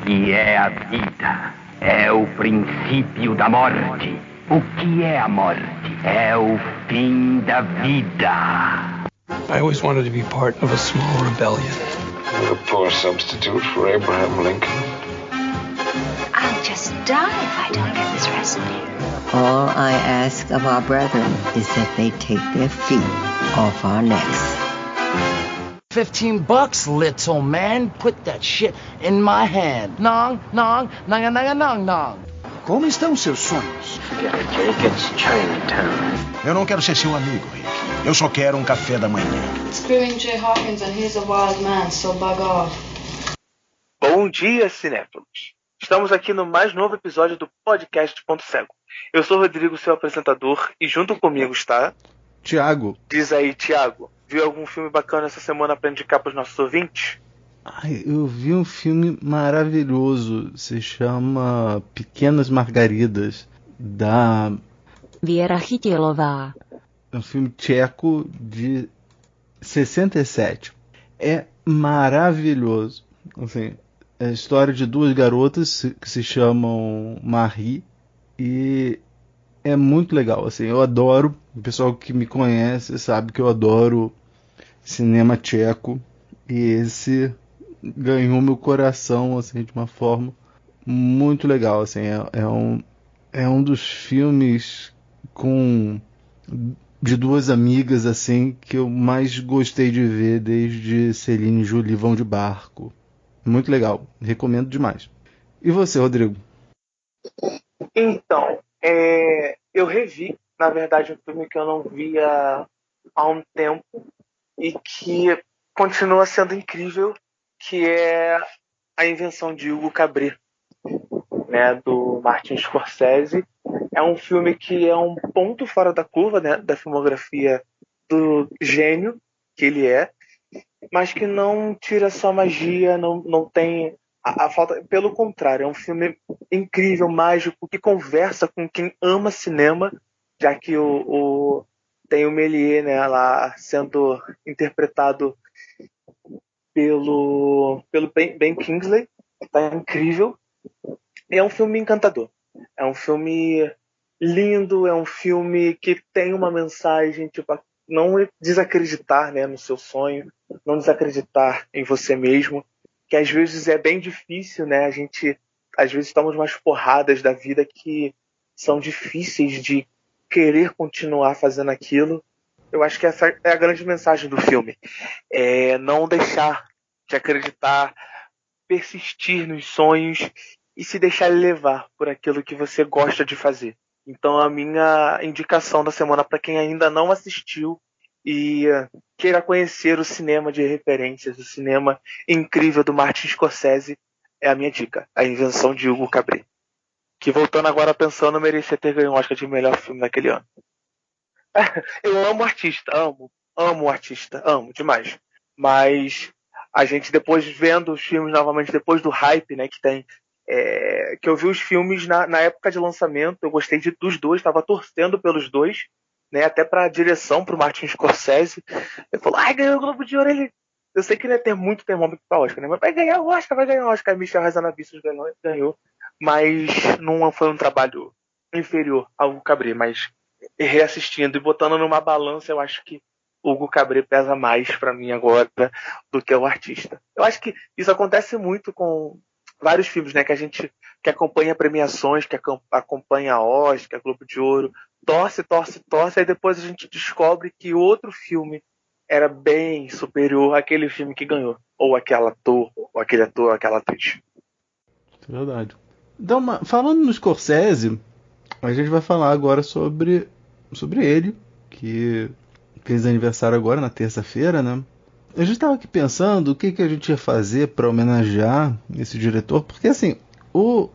que é a vida? É o princípio da morte. O que é a morte? É o fim da vida. I always wanted to be part of a small rebellion. What a poor substitute for Abraham Lincoln. I'll just die if I don't get this recipe. All I ask of our brethren is that they take their feet off our necks. $15, little man. Put that shit in my hand. Nong, nong, nong, nong, nong, nong. Como estão seus sonhos? Forget it, Jake. It's Chinatown. Eu não quero ser seu amigo, Rick. Eu só quero um café da manhã. Screwing Jay Hawkins and he's a wild man, so bug off. Bom dia, cinéfilos. Estamos aqui no mais novo episódio do podcast Ponto Cego. Eu sou o Rodrigo, seu apresentador, e junto comigo está... Tiago. Diz aí, Tiago, viu algum filme bacana essa semana para indicar para os nossos ouvintes? Eu vi um filme maravilhoso, se chama Pequenas Margaridas, da Věra Chytilová. É um filme tcheco de 67. É maravilhoso. Assim, é a história de duas garotas que se chamam Marie e é muito legal. Assim, eu adoro, o pessoal que me conhece sabe que eu adoro cinema tcheco e esse ganhou meu coração assim, de uma forma muito legal. Assim, é um dos filmes de duas amigas assim que eu mais gostei de ver desde Celine e Julie Vão de Barco. Muito legal, recomendo demais. E você, Rodrigo? Então, eu revi, na verdade, um filme que eu não via há um tempo e que continua sendo incrível, que é A Invenção de Hugo Cabret, né, do Martin Scorsese. É um filme que é um ponto fora da curva, né, da filmografia do gênio que ele é, mas que não tira sua magia, não tem a falta. Pelo contrário, é um filme incrível, mágico, que conversa com quem ama cinema, já que tem o Méliès, né, lá sendo interpretado pelo Ben Kingsley, que tá incrível. E é um filme encantador. É um filme lindo, é um filme que tem uma mensagem, tipo, não desacreditar, né, no seu sonho, não desacreditar em você mesmo, que às vezes é bem difícil, né? A gente, às vezes, toma umas porradas da vida que são difíceis de querer continuar fazendo aquilo. Eu acho que essa é a grande mensagem do filme. É não deixar de acreditar, persistir nos sonhos e se deixar levar por aquilo que você gosta de fazer. Então a minha indicação da semana para quem ainda não assistiu e queira conhecer o cinema de referências, o cinema incrível do Martin Scorsese, é a minha dica, A Invenção de Hugo Cabret. Que, voltando agora pensando, merecia ter ganho o Oscar de melhor filme naquele ano. Eu amo o artista, amo o artista, amo demais. Mas a gente, depois vendo os filmes novamente, depois do hype, né, que tem, que eu vi os filmes na época de lançamento, eu gostei dos dois, estava torcendo pelos dois, né, até para a direção, para o Martin Scorsese. Ele falou, ganhou o Globo de Ouro. Eu sei que ele ia ter muito termômetro para Oscar, né, mas vai ganhar o Oscar. A Michelle Hazanavicius ganhou, mas não foi um trabalho inferior ao Hugo Cabret, mas reassistindo e botando numa balança, eu acho que o Hugo Cabret pesa mais para mim agora do que o artista. Eu acho que isso acontece muito com vários filmes, né, que a gente que acompanha premiações, que acompanha Oscar, Globo de Ouro, torce, aí depois a gente descobre que outro filme era bem superior àquele filme que ganhou, ou aquele ator, ou aquela atriz. Verdade. Então, falando no Scorsese, a gente vai falar agora sobre ele, que fez aniversário agora na terça-feira, né? A gente estava aqui pensando o que a gente ia fazer para homenagear esse diretor, porque assim, o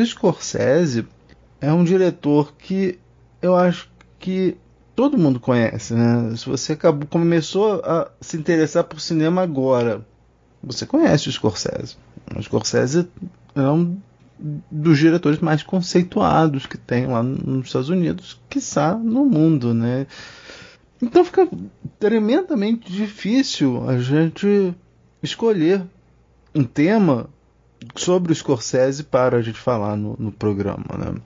Scorsese é um diretor que eu acho que todo mundo conhece, né? Se você começou a se interessar por cinema agora, você conhece o Scorsese. O Scorsese é um dos diretores mais conceituados que tem lá nos Estados Unidos, quiçá no mundo, né? Então fica tremendamente difícil a gente escolher um tema sobre o Scorsese para a gente falar no programa, né?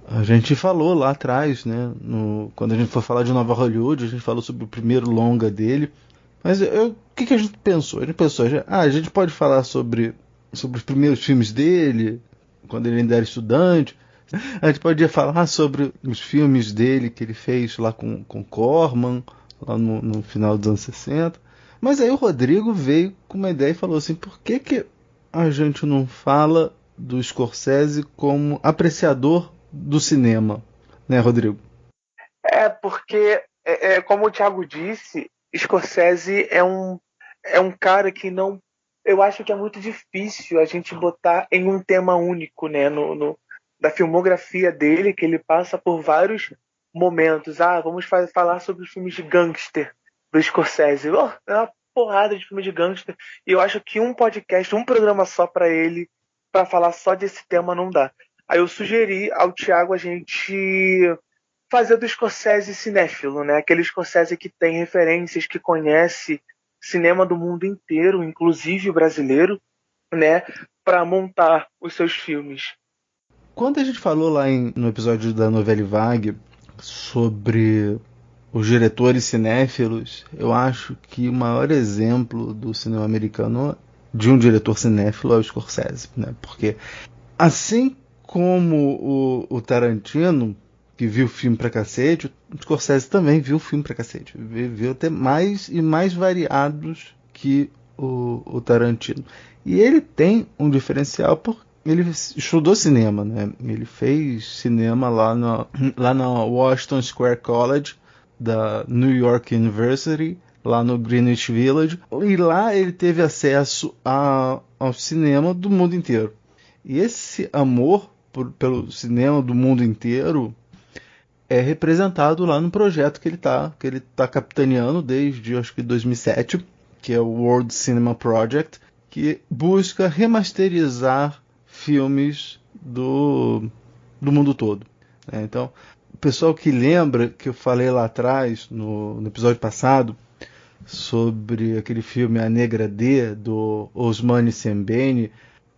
A gente falou lá atrás, né? Quando a gente for falar de Nova Hollywood, a gente falou sobre o primeiro longa dele. Mas o que a gente pensou? A gente pensou, a gente pode falar sobre os primeiros filmes dele, quando ele ainda era estudante. A gente podia falar sobre os filmes dele que ele fez lá com Corman, lá no final dos anos 60. Mas aí o Rodrigo veio com uma ideia e falou assim, por que a gente não fala do Scorsese como apreciador do cinema, né, Rodrigo? Porque, como o Thiago disse, Scorsese é um cara que não... Eu acho que é muito difícil a gente botar em um tema único, né, da filmografia dele, que ele passa por vários momentos. Vamos falar sobre os filmes de gangster do Scorsese. É uma porrada de filme de gangster. E eu acho que um podcast, um programa só para ele, para falar só desse tema, não dá. Aí eu sugeri ao Thiago a gente fazer do Scorsese cinéfilo, né? Aquele Scorsese que tem referências, que conhece cinema do mundo inteiro, inclusive o brasileiro, né? Para montar os seus filmes. Quando a gente falou lá no episódio da Novela Vague sobre os diretores cinéfilos, eu acho que o maior exemplo do cinema americano de um diretor cinéfilo é o Scorsese, né? Porque assim como o Tarantino, que viu filme pra cacete, o Scorsese também viu filme pra cacete. Viu até mais e mais variados que o Tarantino. E ele tem um diferencial porque ele estudou cinema, né? Ele fez cinema lá na Washington Square College, da New York University, lá no Greenwich Village. E lá ele teve acesso ao cinema do mundo inteiro. E esse amor pelo cinema do mundo inteiro é representado lá no projeto que ele tá capitaneando desde, acho que 2007, que é o World Cinema Project, que busca remasterizar filmes do mundo todo. Então, o pessoal que lembra que eu falei lá atrás, no episódio passado, sobre aquele filme A Negra D, do Ousmane Sembene,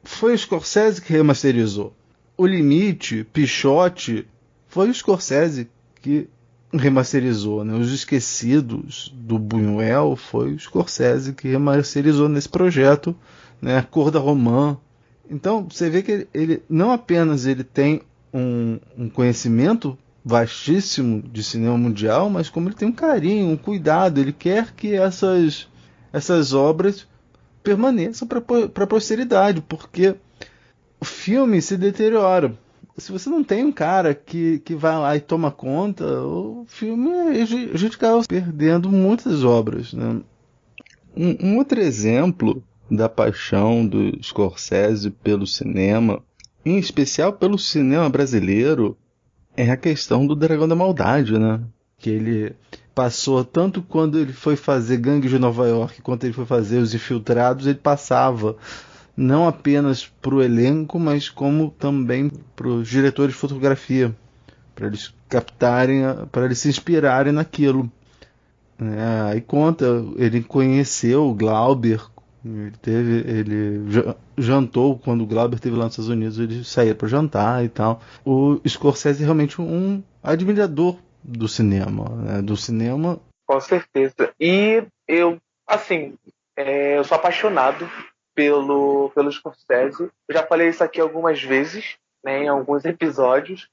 foi o Scorsese que remasterizou. O Limite, Pichote, foi o Scorsese que remasterizou, né? Os Esquecidos, do Buñuel, foi o Scorsese que remasterizou nesse projeto, né? A Cor da Romã. Então, você vê que ele não apenas ele tem um conhecimento vastíssimo de cinema mundial, mas como ele tem um carinho, um cuidado, ele quer que essas obras permaneçam para a posteridade, porque o filme se deteriora. Se você não tem um cara que vai lá e toma conta, o filme, a gente acaba perdendo muitas obras, né? Um outro exemplo da paixão do Scorsese pelo cinema, em especial pelo cinema brasileiro, é a questão do Dragão da Maldade, né? Que ele passou tanto quando ele foi fazer Gangue de Nova York, quanto ele foi fazer Os Infiltrados, ele passava não apenas para o elenco, mas como também para os diretores de fotografia, para eles captarem, para eles se inspirarem naquilo. Aí conta, ele conheceu o Glauber, ele jantou quando o Glauber esteve lá nos Estados Unidos, ele saía para jantar e tal. O Scorsese é realmente um admirador do cinema, né? Do cinema. Com certeza. E eu sou apaixonado pelo Scorsese. Eu já falei isso aqui algumas vezes, né, em alguns episódios.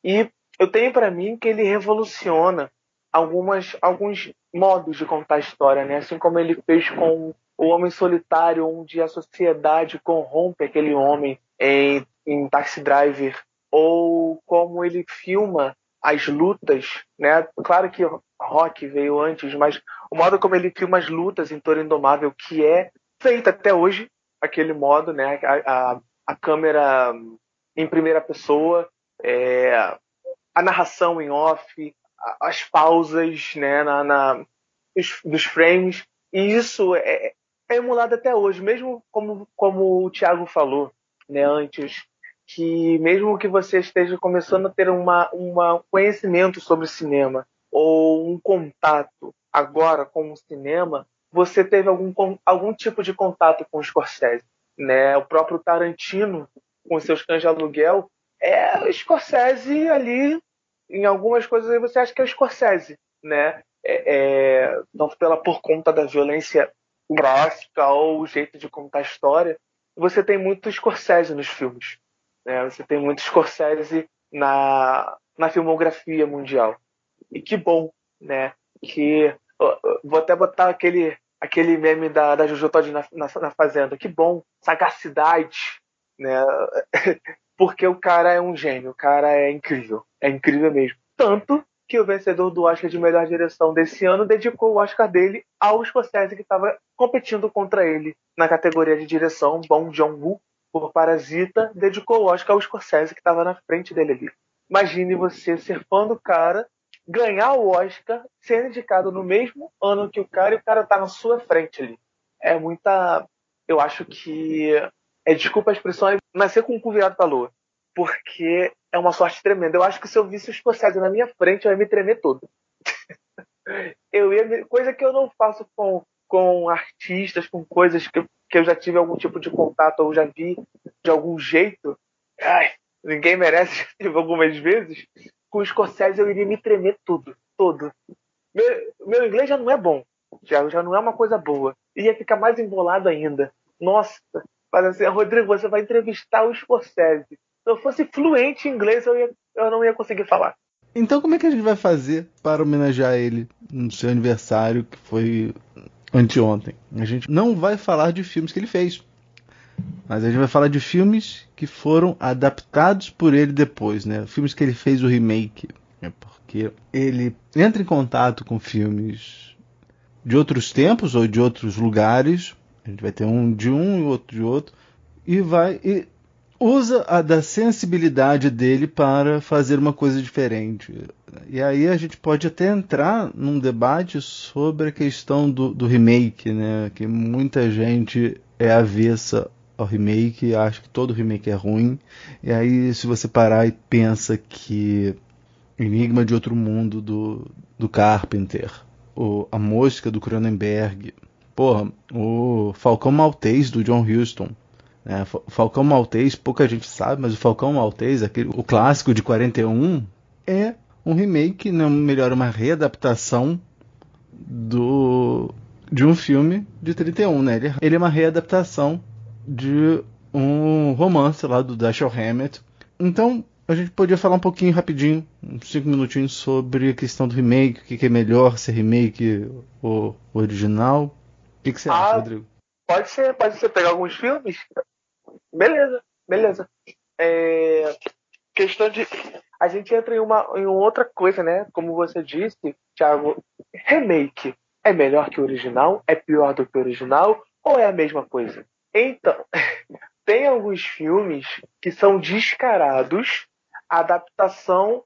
E eu tenho para mim que ele revoluciona alguns modos de contar a história, né? Assim como ele fez com O Homem Solitário, onde a sociedade corrompe aquele homem em Taxi Driver, ou como ele filma as lutas, né? Claro que Rock veio antes, mas o modo como ele filma as lutas em Toro Indomável, que é feita até hoje, aquele modo, né? A câmera em primeira pessoa, a narração em off, as pausas, né, dos frames, e isso é emulado até hoje, mesmo como o Thiago falou, né, antes, que mesmo que você esteja começando a ter um conhecimento sobre cinema, ou um contato agora com o cinema, você teve algum tipo de contato com o Scorsese, né? O próprio Tarantino, com seus Cães de Aluguel, é o Scorsese ali. Em algumas coisas aí você acha que é o Scorsese, né? Tanto por conta da violência gráfica ou o jeito de contar a história, você tem muito Scorsese nos filmes, né? Você tem muito Scorsese na filmografia mundial. E que bom, né? Que vou até botar aquele meme da Jojo Todinho na Fazenda. Que bom, sagacidade, né? Porque o cara é um gênio, o cara é incrível mesmo. Tanto que o vencedor do Oscar de melhor direção desse ano dedicou o Oscar dele ao Scorsese, que estava competindo contra ele na categoria de direção. Bong Joon-ho, por Parasita, dedicou o Oscar ao Scorsese, que estava na frente dele ali. Imagine você ser fã do cara, ganhar o Oscar, ser indicado no mesmo ano que o cara, e o cara tá na sua frente ali. É muita... Eu acho que... desculpa a expressão, é nascer com o cu virado pra lua. Porque é uma sorte tremenda. Eu acho que se eu visse o Scorsese na minha frente, eu ia me tremer todo. Coisa que eu não faço com artistas, com coisas que eu já tive algum tipo de contato, ou já vi de algum jeito. Ai, ninguém merece, já tive algumas vezes. Com o Scorsese eu iria me tremer todo. Meu inglês já não é bom. Já não é uma coisa boa. Ia ficar mais embolado ainda. Nossa, mas assim, Rodrigo, você vai entrevistar o Scorsese. Se eu fosse fluente em inglês, eu não ia conseguir falar. Então como é que a gente vai fazer para homenagear ele no seu aniversário, que foi anteontem? A gente não vai falar de filmes que ele fez, mas a gente vai falar de filmes que foram adaptados por ele depois, né? Filmes que ele fez o remake, né? Porque ele entra em contato com filmes de outros tempos ou de outros lugares. A gente vai ter um de um e outro de outro, e usa da sensibilidade dele para fazer uma coisa diferente. E aí a gente pode até entrar num debate sobre a questão do remake, né? Que muita gente é avessa ao remake, acha que todo remake é ruim. E aí, se você parar e pensa que Enigma de Outro Mundo do Carpenter, A Mosca do Cronenberg, o Falcão Maltês do John Huston, o Falcão Maltês, pouca gente sabe, mas o Falcão Maltês, o clássico de 41, é um remake, não melhor, uma readaptação de um filme de 31, né? Ele é uma readaptação de um romance lá do Dashiell Hammett. Então, a gente podia falar um pouquinho rapidinho, uns 5 minutinhos, sobre a questão do remake, o que é melhor, se é remake ou original. O que você acha, Rodrigo? Pode ser pegar alguns filmes. Beleza. Questão de... A gente entra em outra coisa, né? Como você disse, Thiago, remake é melhor que o original? É pior do que o original? Ou é a mesma coisa? Então, tem alguns filmes que são descarados, adaptação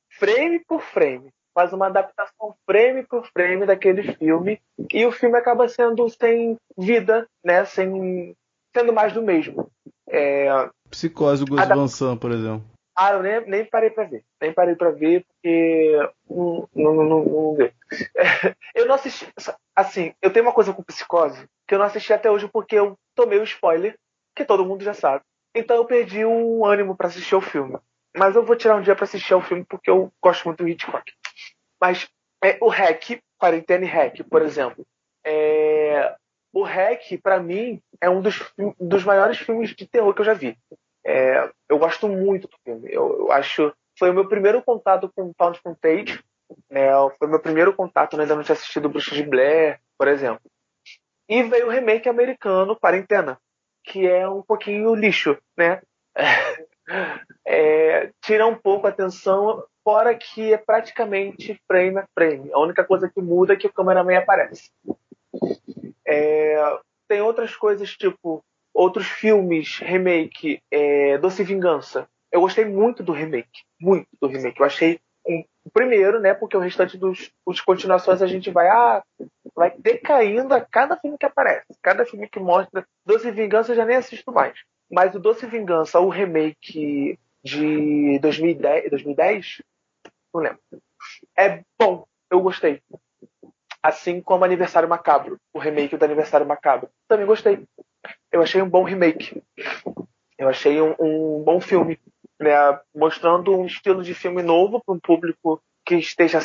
frame por frame. Faz uma adaptação frame por frame daquele filme, e o filme acaba sendo sem vida, né? Sendo mais do mesmo. Psicose do Gus Van Sant, por exemplo. Eu nem parei pra ver. Porque não deu. Eu não assisti. Assim, eu tenho uma coisa com Psicose que eu não assisti até hoje porque eu tomei o spoiler, que todo mundo já sabe. Então eu perdi o ânimo pra assistir o filme. Mas eu vou tirar um dia pra assistir o filme porque eu gosto muito do Hitchcock. Mas o REC, Quarantena e REC, por exemplo. O REC, pra mim, é um dos maiores filmes de terror que eu já vi. Eu gosto muito do filme. Eu acho... Foi o meu primeiro contato com Found Footage. Foi o meu primeiro contato, ainda não tinha assistido Bruxa de Blair, por exemplo. E veio o remake americano, Quarentena, que é um pouquinho lixo, né? Tira um pouco a atenção, fora que é praticamente frame a frame. A única coisa que muda é que o cameraman aparece. Tem outras coisas, tipo outros filmes, remake, Doce Vingança. Eu gostei muito do remake. Eu achei o primeiro, né? Porque o restante dos continuações a gente vai decaindo a cada filme que aparece. Cada filme que mostra Doce Vingança eu já nem assisto mais. Mas o Doce Vingança, o remake de 2010, não lembro. É bom, eu gostei. Assim como Aniversário Macabro, o remake do Aniversário Macabro. Também gostei. eu achei um bom remake. Eu achei um bom filme, né? Mostrando um estilo de filme novo para um público que esteja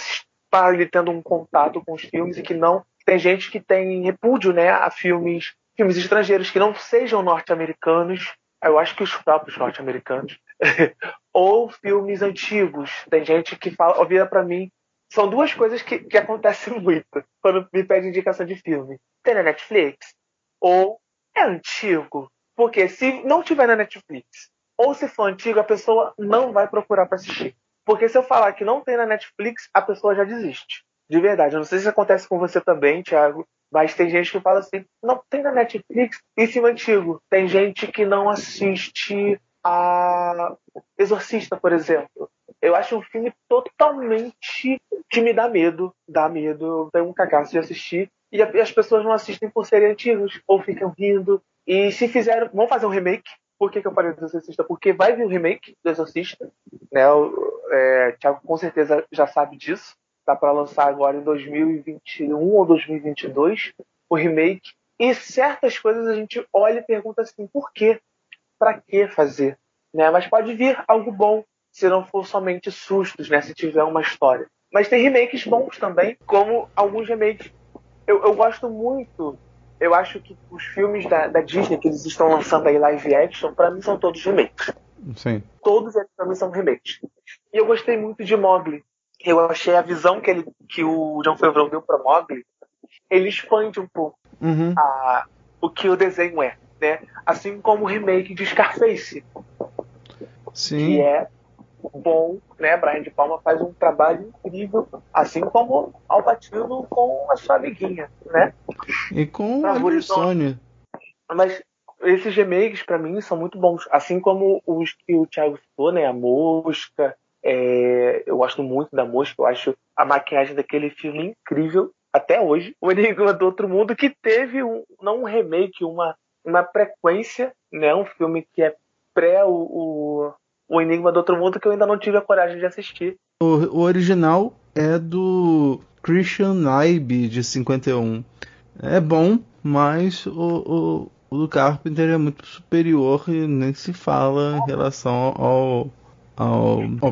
tendo um contato com os filmes e que não... Tem gente que tem repúdio, né, a filmes estrangeiros que não sejam norte-americanos. Eu acho que os próprios norte-americanos. Ou filmes antigos. Tem gente que vira para mim. São duas coisas que acontecem muito quando me pede indicação de filme. Tem na Netflix? Ou é antigo? Porque se não tiver na Netflix, ou se for antigo, a pessoa não vai procurar para assistir. Porque se eu falar que não tem na Netflix, a pessoa já desiste. De verdade. Eu não sei se acontece com você também, Thiago, mas tem gente que fala assim, não tem na Netflix e filme antigo. Tem gente que não assiste a Exorcista, por exemplo. Eu acho um filme totalmente que me dá medo. Eu tenho um cagaço de assistir. E as pessoas não assistem por serem antigos, ou ficam rindo. E se fizeram, vão fazer um remake. Por que eu falei do Exorcista? Porque vai vir o remake do Exorcista, né? O Thiago com certeza já sabe disso. Tá para lançar agora em 2021 ou 2022 o remake. E certas coisas a gente olha e pergunta assim, por quê? Para que fazer? Né? Mas pode vir algo bom, se não for somente sustos, né? Se tiver uma história. Mas tem remakes bons também, como alguns remakes. Eu gosto muito. Eu acho que os filmes da Disney que eles estão lançando aí live action, para mim são todos remakes. Sim. Todos eles para mim são remakes. E eu gostei muito de Mowgli. Eu achei a visão que o Jon Favreau deu para Mowgli, ele expande um pouco o que o desenho é, né? Assim como o remake de Scarface. Sim. Que é bom, né? Brian De Palma faz um trabalho incrível, assim como Al Pacino com a sua amiguinha, né? E com o Sônia. Mas esses remakes para mim são muito bons, assim como os que o Thiago citou, né? A Mosca. Eu gosto muito da Mosca, eu acho a maquiagem daquele filme incrível até hoje. O Enigma do Outro Mundo, que teve não um remake, uma frequência, né? Um filme que é pré o Enigma do Outro Mundo, que eu ainda não tive a coragem de assistir. O original é do Christian Nyby, de 51. É bom, mas o do Carpenter é muito superior e nem se fala em relação ao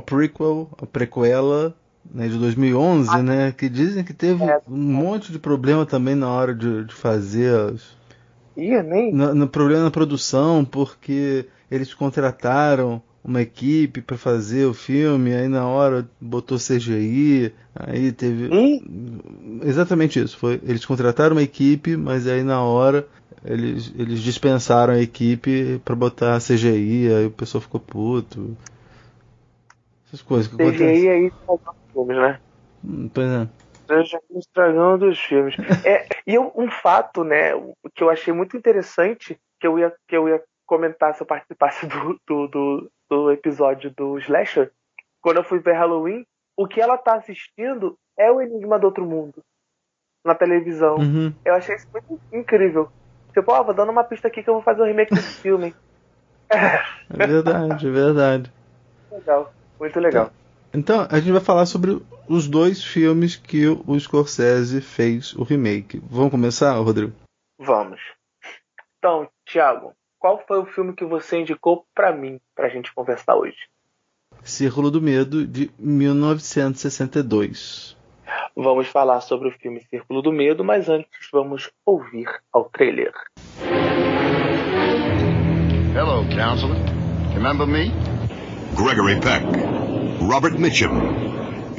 prequel, a prequela, né, de 2011, né, que dizem que teve um monte de problema também na hora de fazer no problema na produção, porque eles contrataram uma equipe para fazer o filme, aí na hora botou CGI, aí teve exatamente isso, eles contrataram uma equipe, mas aí na hora eles dispensaram a equipe para botar CGI, aí o pessoal ficou puto. Essas coisas que acontecem. CGI aí estragando os filmes, né? Pois é. Estragando os filmes. E um fato, né, que eu achei muito interessante, que eu ia comentar se eu participasse do episódio do Slasher, quando eu fui ver Halloween, o que ela tá assistindo é o Enigma do Outro Mundo na televisão. Eu achei isso muito incrível. Tipo, vou dando uma pista aqui que eu vou fazer um remake desse filme. É verdade, é verdade. Legal. Muito legal. Então, a gente vai falar sobre os dois filmes que o Scorsese fez o remake. Vamos começar, Rodrigo? Vamos. Então, Thiago, qual foi o filme que você indicou pra mim, pra gente conversar hoje? Círculo do Medo, de 1962. Vamos falar sobre o filme Círculo do Medo, mas antes vamos ouvir ao trailer. Hello, counselor. Remember me? Gregory Peck, Robert Mitchum,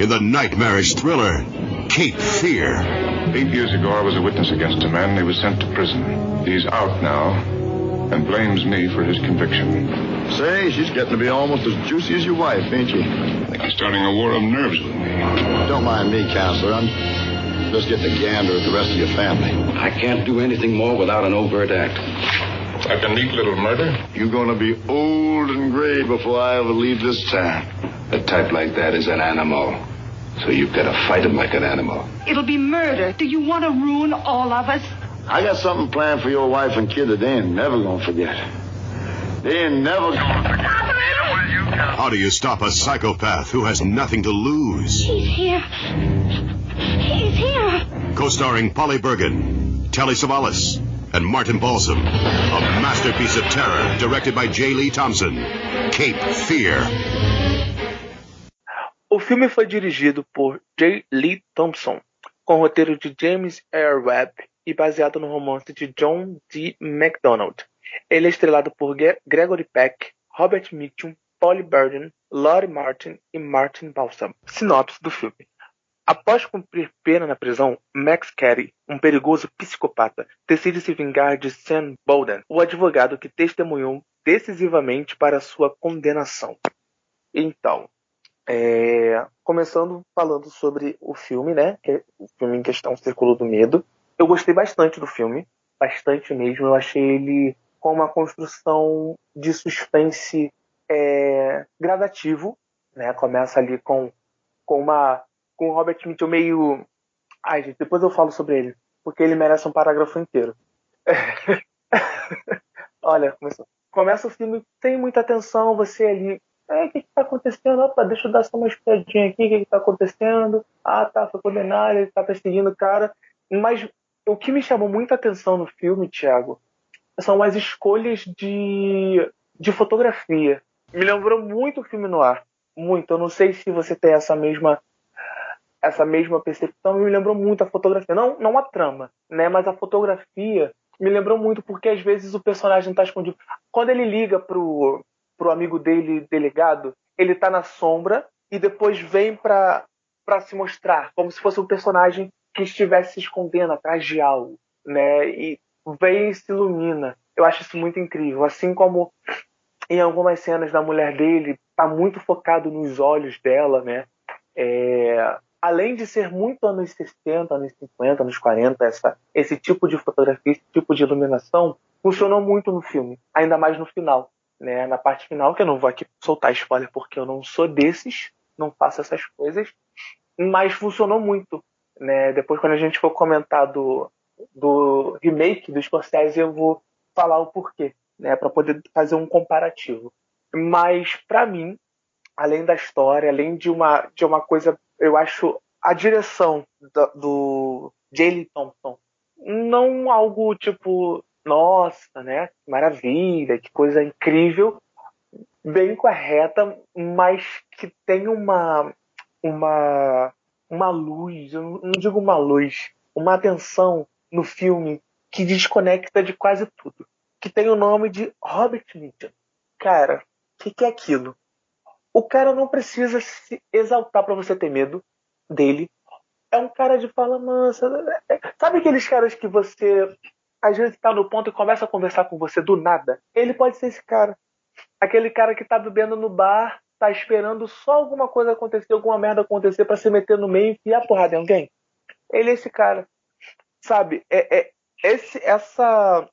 in the nightmarish thriller, Cape Fear. 8 years ago, I was a witness against a man. He was sent to prison. He's out now and blames me for his conviction. Say, she's getting to be almost as juicy as your wife, ain't she? I think he's starting a war of nerves with me. Don't mind me, counselor. I'm just getting a gander at the rest of your family. I can't do anything more without an overt act. Like a neat little murder? You're going to be old and gray before I ever leave this town. A type like that is an animal. So you've got to fight him like an animal. It'll be murder. Do you want to ruin all of us? I got something planned for your wife and kid that they ain't never going to forget. They ain't never going to forget. How do you stop a psychopath who has nothing to lose? He's here. He's here. Co-starring Polly Bergen, Telly Savalas, and Martin Balsam. A masterpiece of terror directed by J. Lee Thompson. Cape Fear. O filme foi dirigido por J. Lee Thompson, com roteiro de James R. Webb e baseado no romance de John D. MacDonald. Ele é estrelado por Gregory Peck, Robert Mitchum, Polly Burden, Lori Martin e Martin Balsam. Sinopse do filme. Após cumprir pena na prisão, Max Cady, um perigoso psicopata, decide se vingar de Sam Bolden, o advogado que testemunhou decisivamente para sua condenação. Então, começando falando sobre o filme, né? O filme em questão, Círculo do Medo. Eu gostei bastante do filme, bastante mesmo. Eu achei ele com uma construção de suspense gradativo, né? Começa ali com o Robert Mitchum meio... Ai, gente, depois eu falo sobre ele, porque ele merece um parágrafo inteiro. Olha, começa o filme sem muita atenção, você ali... O que está acontecendo? Opa, deixa eu dar só uma espiadinha aqui, o que está acontecendo? Ah, tá, foi condenado, ele está perseguindo o cara. Mas o que me chamou muita atenção no filme, Thiago, são as escolhas de fotografia. Me lembrou muito o filme noir. Muito. Eu não sei se você tem essa mesma percepção. Me lembrou muito a fotografia. Não a trama, né? Mas a fotografia me lembrou muito, porque às vezes o personagem está escondido. Quando ele liga pro amigo dele, delegado, ele tá na sombra e depois vem pra se mostrar, como se fosse um personagem que estivesse se escondendo atrás de algo, né? E vem e se ilumina. Eu acho isso muito incrível. Assim como em algumas cenas da mulher dele, tá muito focado nos olhos dela, né? Além de ser muito anos 60, anos 50, anos 40, esse tipo de fotografia, esse tipo de iluminação, funcionou muito no filme, ainda mais no final. Né, na parte final, que eu não vou aqui soltar spoiler porque eu não sou desses, não faço essas coisas, mas funcionou muito, né? Depois, quando a gente for comentar do remake do Scorsese, eu vou falar o porquê, né, para poder fazer um comparativo. Mas para mim, além da história, além de uma coisa, eu acho a direção do J. Lee Thompson não algo tipo, nossa, né? Que maravilha, que coisa incrível, bem correta, mas que tem uma luz, eu não digo uma luz, uma atenção no filme que desconecta de quase tudo. Que tem o nome de Robert Mitchum. Cara, o que é aquilo? O cara não precisa se exaltar pra você ter medo dele. É um cara de fala mansa. Sabe aqueles caras que você às vezes tá no ponto e começa a conversar com você do nada? Ele pode ser esse cara. Aquele cara que tá bebendo no bar, tá esperando só alguma coisa acontecer, alguma merda acontecer pra se meter no meio e enfiar porrada em alguém. Ele é esse cara. Sabe? Essa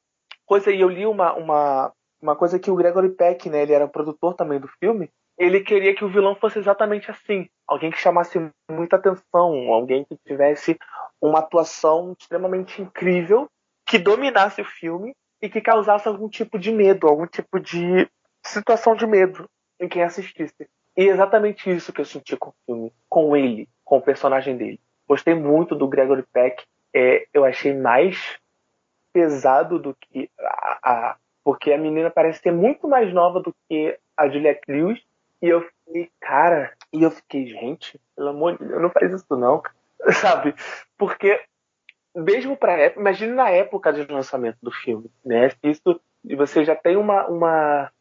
coisa, e eu li uma coisa que o Gregory Peck, né, ele era produtor também do filme, ele queria que o vilão fosse exatamente assim. Alguém que chamasse muita atenção, alguém que tivesse uma atuação extremamente incrível, que dominasse o filme e que causasse algum tipo de medo, algum tipo de situação de medo em quem assistisse. E é exatamente isso que eu senti com o filme, com ele, com o personagem dele. Gostei muito do Gregory Peck. Eu achei mais pesado do que porque a menina parece ser muito mais nova do que a Juliette Lewis. E eu fiquei, gente, pelo amor de Deus, não faz isso não, sabe? Porque mesmo pra época, imagine na época de lançamento do filme, né? Isso, você já tem uma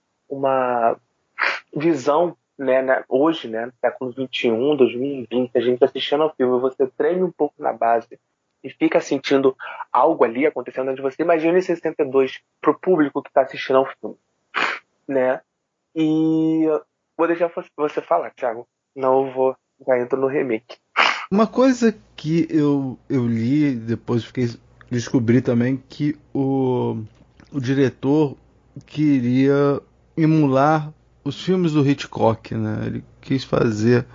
visão, né, hoje, né, no século XXI, 2020, a gente assistindo ao filme, você treme um pouco na base e fica sentindo algo ali acontecendo dentro de você. Imagina em 62 pro público que tá assistindo ao filme, né? E vou deixar você falar, Thiago. Não vou, já entro no remake. Uma coisa que eu li, depois descobri também que o diretor queria emular os filmes do Hitchcock, né? Ele quis fazer,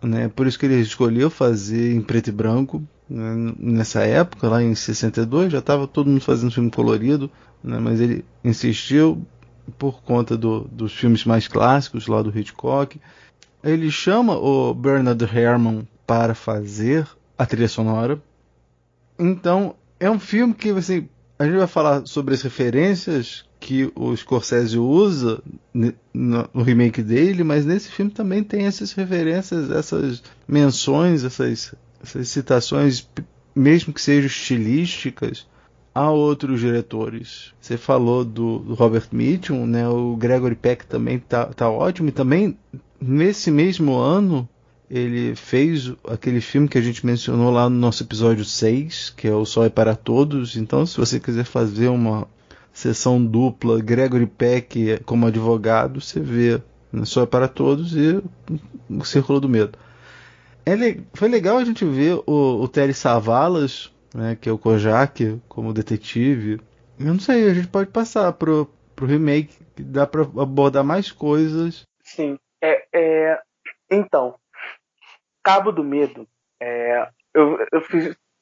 né? Por isso que ele escolheu fazer em preto e branco, né? Nessa época, lá em 62, já estava todo mundo fazendo filme colorido, né? Mas ele insistiu por conta dos filmes mais clássicos lá do Hitchcock. Ele chama o Bernard Herrmann para fazer a trilha sonora. Então, é um filme que, assim, A gente vai falar sobre as referências que o Scorsese usa no remake dele, mas nesse filme também tem essas referências, essas menções, essas citações, mesmo que sejam estilísticas, a outros diretores. Você falou do Robert Mitchum, né? O Gregory Peck também tá ótimo, e também nesse mesmo ano ele fez aquele filme que a gente mencionou lá no nosso episódio 6, que é O Sol é para Todos. Então, se você quiser fazer uma sessão dupla, Gregory Peck como advogado, você vê O Sol é para Todos e O Círculo do Medo. Foi legal a gente ver o Telly Savalas, né, que é o Kojak, como detetive. Eu não sei, a gente pode passar pro remake, que dá para abordar mais coisas. Sim. Então, Cabo do Medo, eu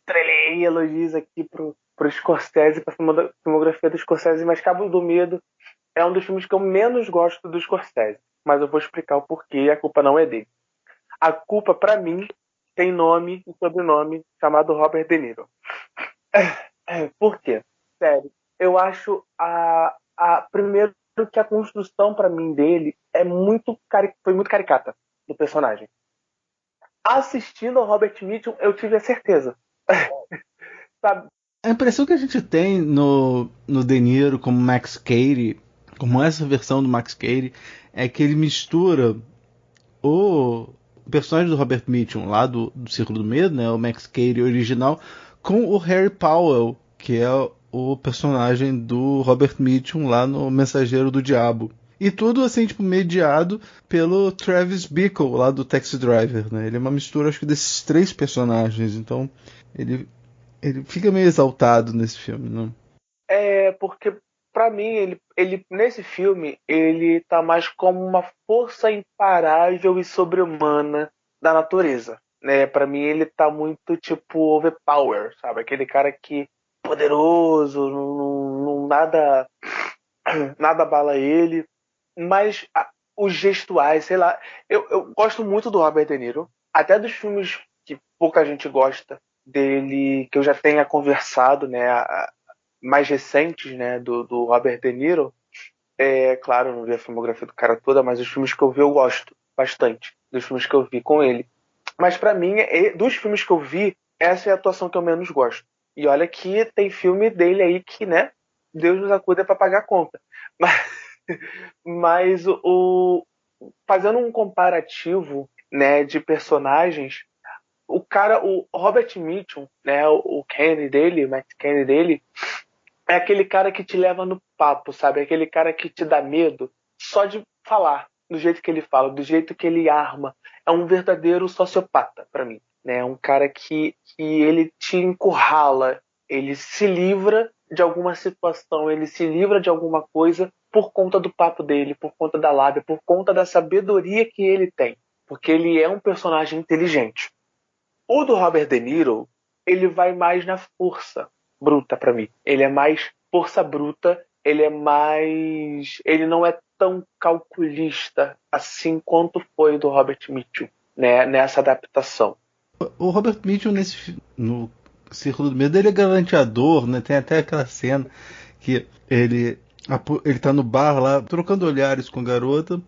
trelei elogios aqui pro Scorsese, pra filmografia do Scorsese, mas Cabo do Medo é um dos filmes que eu menos gosto do Scorsese. Mas eu vou explicar o porquê, a culpa não é dele. A culpa, pra mim, tem nome e sobrenome, chamado Robert De Niro. Por quê? Sério, eu acho primeiro que a construção pra mim dele foi muito caricata do personagem. Assistindo ao Robert Mitchum, eu tive a certeza. Sabe? A impressão que a gente tem no De Niro como Max Cady, como essa versão do Max Cady, é que ele mistura o personagem do Robert Mitchum lá do Círculo do Medo, né, o Max Cady original, com o Harry Powell, que é o personagem do Robert Mitchum lá no Mensageiro do Diabo. E tudo assim, tipo, mediado pelo Travis Bickle, lá do Taxi Driver, né? Ele é uma mistura, acho que, desses três personagens. Então, ele fica meio exaltado nesse filme, não? Porque, pra mim, ele nesse filme, ele tá mais como uma força imparável e sobre-humana da natureza, né? Pra mim, ele tá muito, tipo, overpower, sabe? Aquele cara que poderoso, não nada abala ele. Mas os gestuais, sei lá, eu gosto muito do Robert De Niro, até dos filmes que pouca gente gosta dele, que eu já tenha conversado, né, mais recentes, né, do Robert De Niro. Claro, eu não vi a filmografia do cara toda, mas os filmes que eu vi eu gosto bastante, dos filmes que eu vi com ele. Mas pra mim, dos filmes que eu vi, essa é a atuação que eu menos gosto. E olha que tem filme dele aí que, né, Deus nos acuda pra pagar a conta. Mas fazendo um comparativo, né, de personagens, o Robert Mitchum, né, o Kenny dele, o Matt Kenny dele, é aquele cara que te leva no papo, sabe? É aquele cara que te dá medo só de falar, do jeito que ele fala, do jeito que ele arma. É um verdadeiro sociopata pra mim, né? É um cara que ele te encurrala, ele se livra de alguma situação, ele se livra de alguma coisa por conta do papo dele, por conta da lábia, por conta da sabedoria que ele tem. Porque ele é um personagem inteligente. O do Robert De Niro, ele vai mais na força bruta pra mim. Ele é mais força bruta, ele não é tão calculista assim quanto foi o do Robert Mitchum, né, nessa adaptação. O Robert Mitchum no Círculo do Medo, ele é galanteador, né? Tem até aquela cena que ele tá no bar lá, trocando olhares com a garota.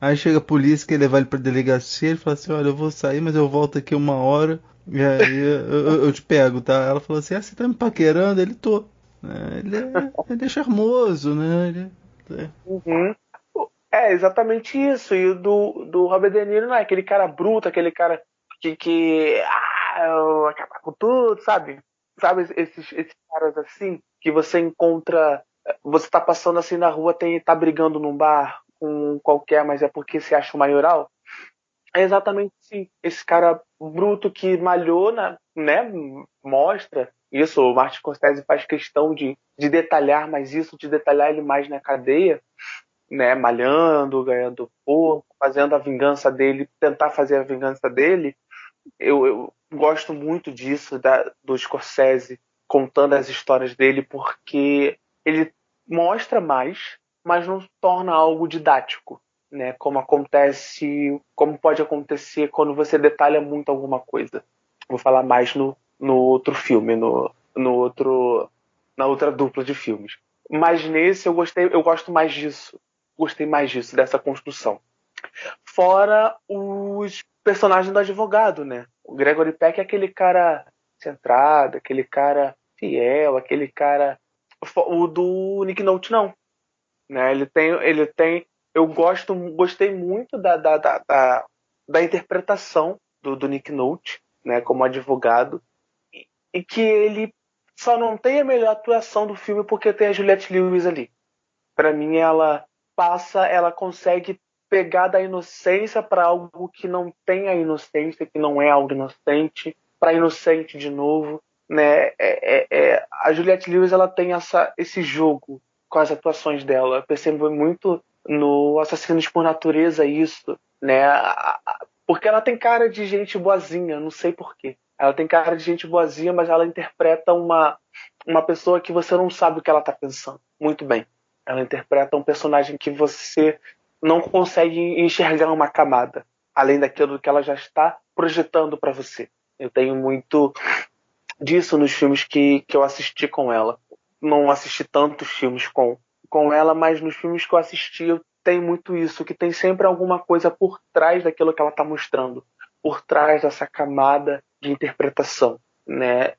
Aí chega a polícia, quer levar ele pra delegacia. Ele fala assim: olha, eu vou sair, mas eu volto aqui 1 hora. E aí eu te pego, tá? Ela falou assim: você tá me paquerando? Ele tô. Ele é charmoso, né? Uhum. É exatamente isso. E o do Robert De Niro não é aquele cara bruto, aquele cara que acabar com tudo, sabe? Sabe esses caras assim que você encontra, você tá passando assim na rua, tá brigando num bar com qualquer, mas é porque se acha o maioral. É exatamente assim. Esse cara bruto que malhou, né? Mostra isso. O Martin Scorsese faz questão de detalhar mais isso, de detalhar ele mais na cadeia, né? Malhando, ganhando corpo, fazendo a vingança dele, tentar fazer a vingança dele. Eu gosto muito disso, do Scorsese contando as histórias dele, porque ele mostra mais, mas não torna algo didático, né? Como pode acontecer quando você detalha muito alguma coisa. Vou falar mais no outro filme, no outro na outra dupla de filmes. Mas nesse eu gosto mais disso. Gostei mais disso, dessa construção. Fora os personagens do advogado, né? O Gregory Peck é aquele cara centrado, aquele cara fiel, aquele cara... O do Nick Nolte não. Né? Ele tem... Eu gostei muito da interpretação do Nick Nolte, né, como advogado, e que ele só não tem a melhor atuação do filme porque tem a Juliette Lewis ali. Para mim, ela consegue pegar da inocência para algo que não tem a inocência, que não é algo inocente, para inocente de novo, né? A Juliette Lewis, ela tem esse jogo com as atuações dela. Eu percebo muito no Assassinos por Natureza isso, né? Porque ela tem cara de gente boazinha, não sei porquê. Ela tem cara de gente boazinha, mas ela interpreta uma pessoa que você não sabe o que ela está pensando. Muito bem. Ela interpreta um personagem que você não consegue enxergar uma camada, além daquilo que ela já está projetando para você. Eu tenho muito disso nos filmes que eu assisti com ela. Não assisti tantos filmes com ela, mas nos filmes que eu assisti eu tenho muito isso, que tem sempre alguma coisa por trás daquilo que ela está mostrando, por trás dessa camada de interpretação, né?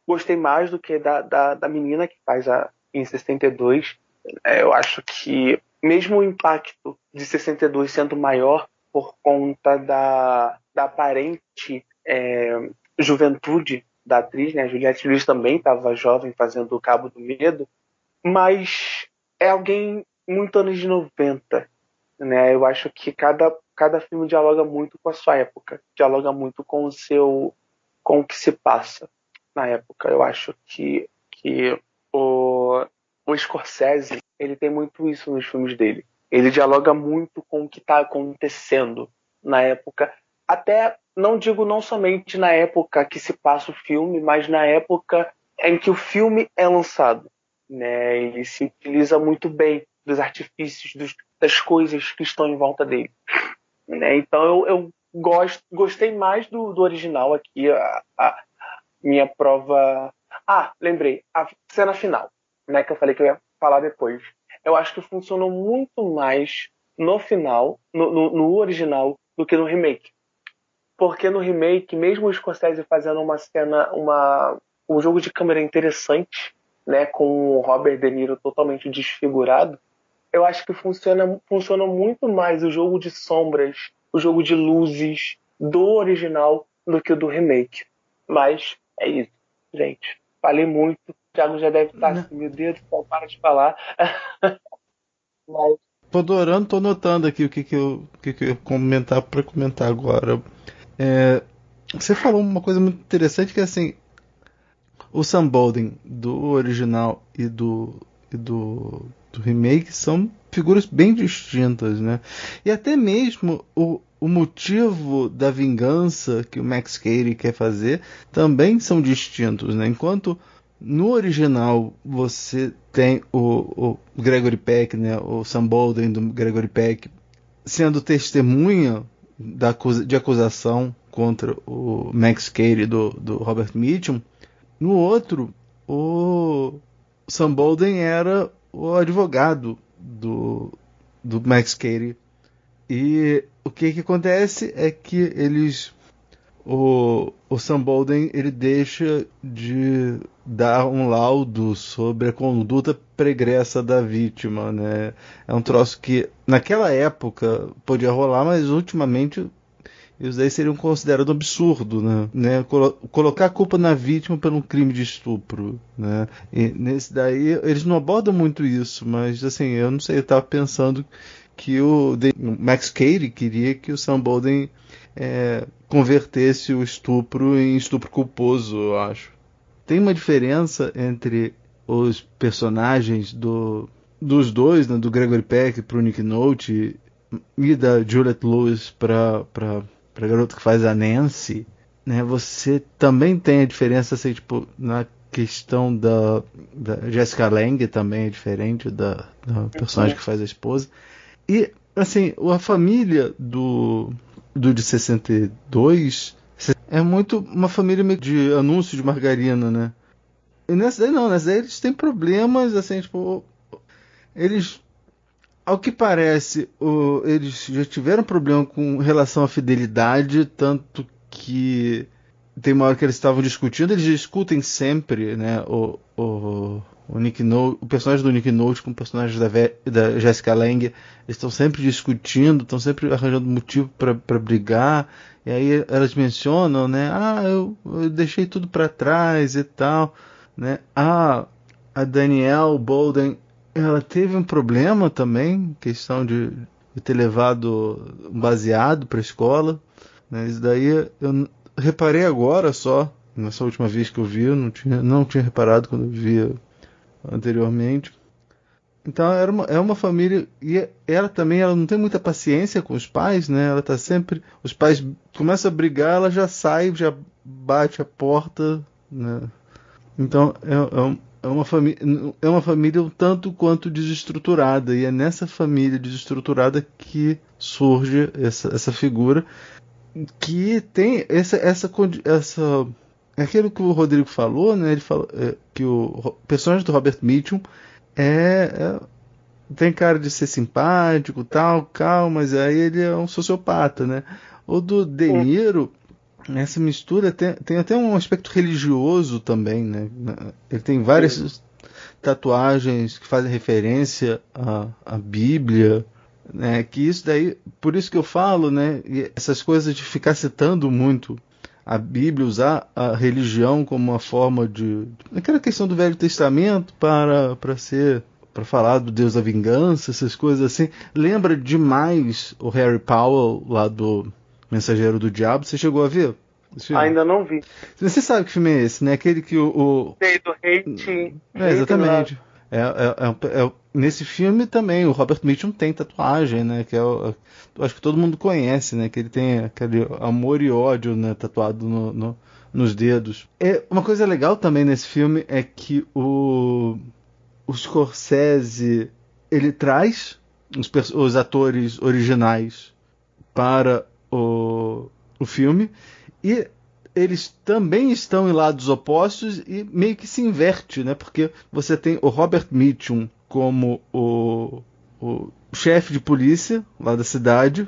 Gostei mais do que da menina que faz em 62. Eu acho que mesmo o impacto de 62 sendo maior por conta da aparente juventude da atriz, né? A Juliette Lewis também estava jovem fazendo o Cabo do Medo, mas é alguém muito anos de 90, né? Eu acho que cada filme dialoga muito com a sua época, dialoga muito com o que se passa na época. Eu acho que o Scorsese, ele tem muito isso nos filmes dele. Ele dialoga muito com o que está acontecendo na época. Até, não digo não somente na época que se passa o filme, mas na época em que o filme é lançado, né? Ele se utiliza muito bem dos artifícios, das coisas que estão em volta dele, né? Então eu gostei mais do original aqui. A minha prova... lembrei. A cena final, né, que eu falei que eu ia falar depois. Eu acho que funcionou muito mais no final, no original, do que no remake. Porque no remake, mesmo o Scorsese fazendo um jogo de câmera interessante, né, com o Robert De Niro totalmente desfigurado, eu acho que funciona muito mais o jogo de sombras, o jogo de luzes do original do que o do remake. Mas é isso, gente. Falei muito. O Thiago já deve estar assim, meu Deus, para de falar. Mas... Tô adorando, tô anotando aqui o que eu ia comentar para comentar agora. Você falou uma coisa muito interessante, que é assim, o Sam Bolden do original e do remake são figuras bem distintas, né? E até mesmo o motivo da vingança que o Max Cady quer fazer também são distintos, né? Enquanto no original você tem o Gregory Peck, né? O Sam Bolden do Gregory Peck sendo testemunha de acusação contra o Max Cady do Robert Mitchum, no outro o Sam Bolden era o advogado do Max Cady. E o que acontece é que o Sam Bolden, ele deixa de dar um laudo sobre a conduta pregressa da vítima, né? É um troço que naquela época podia rolar, mas ultimamente isso daí seria considerado absurdo, né? Colocar a culpa na vítima por um crime de estupro, né? E nesse daí eles não abordam muito isso, mas assim, eu não sei, eu estava pensando que o Max Cady queria que o Sam Bolden convertesse o estupro em estupro culposo, eu acho. Tem uma diferença entre os personagens dos dois, né, do Gregory Peck pro Nick Nolte e da Juliette Lewis pra garota que faz a Nancy, né? Você também tem a diferença, assim, tipo, na questão da Jessica Lange também é diferente da personagem que faz a esposa. E, assim, a família do de 62 é muito uma família meio de anúncio de margarina, né? E nessa daí eles têm problemas, assim, tipo, eles, ao que parece, eles já tiveram problema com relação à fidelidade, tanto que tem uma hora que eles estavam discutindo, eles discutem sempre, né, o Nick Nolte, o personagem do Nick Nolte com o personagem da Jessica Lange, eles estão sempre discutindo, estão sempre arranjando motivo para brigar, e aí elas mencionam, né, eu deixei tudo para trás e tal, né, a Danielle Bolden, ela teve um problema também, questão de ter levado um baseado para a escola, né, isso daí eu reparei agora só, nessa última vez que eu vi, eu não tinha reparado quando eu via anteriormente. Então é uma família, e ela também, ela não tem muita paciência com os pais, né? Ela tá sempre, os pais começam a brigar, ela já sai, já bate a porta, né? Então é uma família um tanto quanto desestruturada, e é nessa família desestruturada que surge essa figura que tem essa é aquilo que o Rodrigo falou, né? Ele falou que o personagem do Robert Mitchum tem cara de ser simpático, tal, calmo, mas aí ele é um sociopata, né? O do De Niro, essa mistura tem até um aspecto religioso também, né? Ele tem várias tatuagens que fazem referência à Bíblia, né? Que isso daí, por isso que eu falo, né? Essas coisas de ficar citando muito a Bíblia, usar a religião como uma forma de aquela questão do Velho Testamento para falar do Deus da vingança, essas coisas assim, lembra demais o Harry Powell lá do Mensageiro do Diabo. Você chegou a ver? Ainda não vi. Você sabe que filme é esse, né? Aquele que Sei, do Hate. Exatamente. Nesse filme também o Robert Mitchum tem tatuagem, né? Que eu acho que todo mundo conhece, né? Que ele tem aquele amor e ódio, né? Tatuado nos dedos. Uma coisa legal também nesse filme é que o Scorsese, ele traz os atores originais para o filme, e eles também estão em lados opostos e meio que se inverte, né? Porque você tem o Robert Mitchum como o chefe de polícia lá da cidade,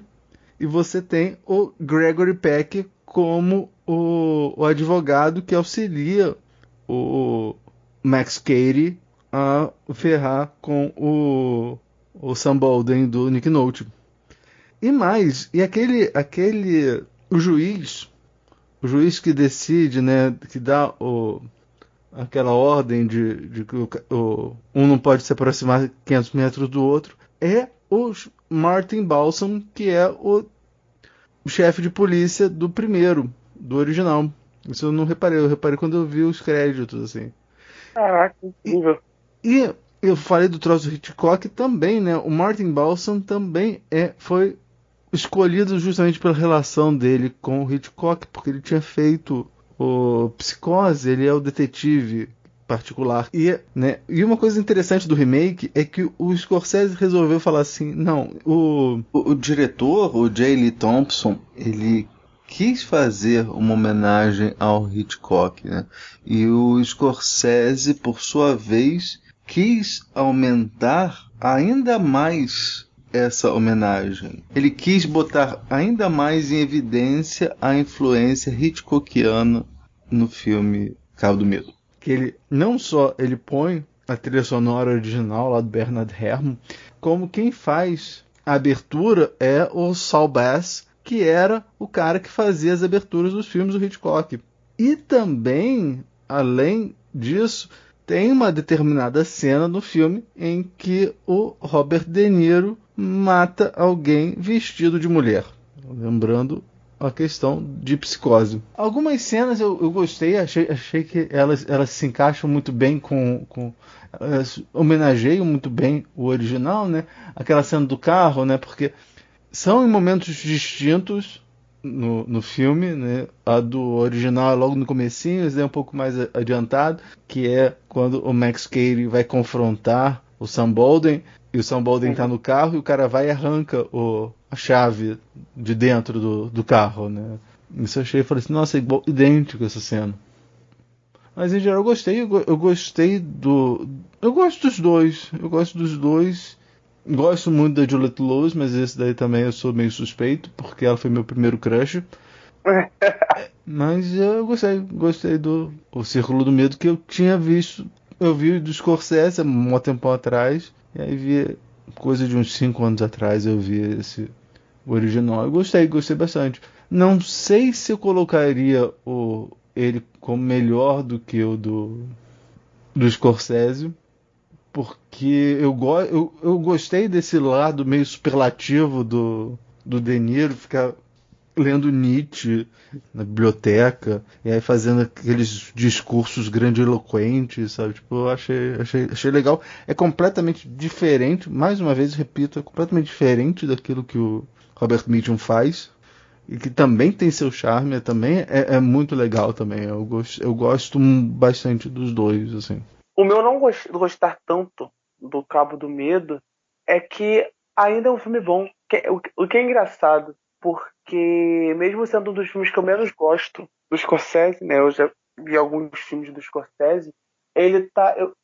e você tem o Gregory Peck como o advogado que auxilia o Max Cady a ferrar com o Sam Bolden do Nick Nolte. E mais, o juiz que decide, né, que dá aquela ordem de que um não pode se aproximar 500 metros do outro, é o Martin Balsam, que é o chefe de polícia do primeiro, do original. Isso eu não reparei, eu reparei quando eu vi os créditos, assim. Caraca, incrível. E eu falei do troço do Hitchcock também, né? O Martin Balsam também foi escolhido justamente pela relação dele com o Hitchcock, porque ele tinha feito o Psicose, ele é o detetive particular. E uma coisa interessante do remake é que o Scorsese resolveu falar assim, não, o diretor, o J. Lee Thompson, ele quis fazer uma homenagem ao Hitchcock, né? E o Scorsese, por sua vez, quis aumentar ainda mais essa homenagem. Ele quis botar ainda mais em evidência a influência hitchcockiana no filme Cabo do Medo. Que ele não só ele põe a trilha sonora original lá do Bernard Herrmann, como quem faz a abertura é o Saul Bass, que era o cara que fazia as aberturas dos filmes do Hitchcock. E também, além disso, tem uma determinada cena no filme em que o Robert De Niro mata alguém vestido de mulher. Lembrando a questão de Psicose. Algumas cenas eu gostei, achei que elas se encaixam muito bem elas homenageiam muito bem o original, né? Aquela cena do carro, né? Porque são em momentos distintos no filme, né? A do original é logo no comecinho, esse é um pouco mais adiantado, que é quando o Max Cady vai confrontar o Sam Bolden, e o Sam Bolden tá no carro, e o cara vai e arranca a chave de dentro do carro, né? Isso eu achei, falei assim, nossa, é idêntico essa cena. Mas em geral eu gostei. Eu gostei do... Eu gosto dos dois. Gosto muito da Juliette Lewis, mas esse daí também eu sou meio suspeito, porque ela foi meu primeiro crush. Mas eu gostei do O Círculo do Medo, que eu tinha visto. Eu vi do Scorsese há um tempo atrás, e aí vi coisa de uns 5 anos atrás, eu vi esse original. Eu gostei bastante. Não sei se eu colocaria ele como melhor do que o do Scorsese, porque eu gostei desse lado meio superlativo do De Niro, ficar lendo Nietzsche na biblioteca e aí fazendo aqueles discursos grandiloquentes, sabe? Tipo, eu achei legal. É completamente diferente, mais uma vez repito, é completamente diferente daquilo que o Robert Mitchum faz, e que também tem seu charme, também é muito legal também. Eu gosto bastante dos dois, assim. O meu não gostar tanto do Cabo do Medo é que ainda é um filme bom. O que é engraçado, porque mesmo sendo um dos filmes que eu menos gosto do Scorsese, né? Eu já vi alguns filmes do Scorsese,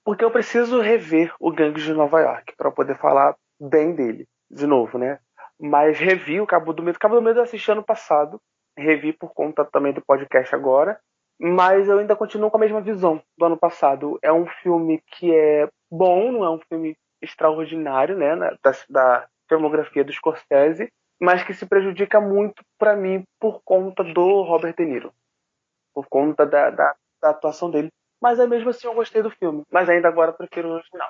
porque eu preciso rever o Gangues de Nova York para poder falar bem dele de novo, né? Mas revi o Cabo do Medo. Cabo do Medo eu assisti ano passado, revi por conta também do podcast agora, mas eu ainda continuo com a mesma visão do ano passado. É um filme que é bom, não é um filme extraordinário, né, da filmografia do Scorsese, mas que se prejudica muito para mim por conta do Robert De Niro, por conta da atuação dele. Mas aí mesmo assim eu gostei do filme, mas ainda agora prefiro o original.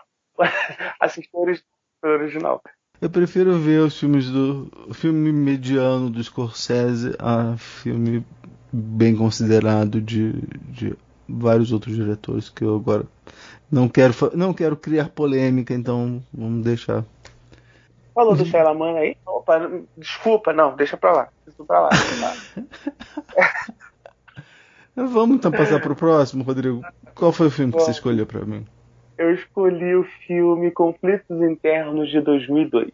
Assistir o original. Eu prefiro ver os filmes o filme mediano do Scorsese a filme bem considerado de vários outros diretores, que eu agora não quero criar polêmica, então vamos deixar. Falou do Shyamalan aí? Opa, desculpa, não, deixa pra lá. Vamos então passar pro próximo, Rodrigo. Qual foi o filme que você escolheu pra mim? Eu escolhi o filme Conflitos Internos de 2002.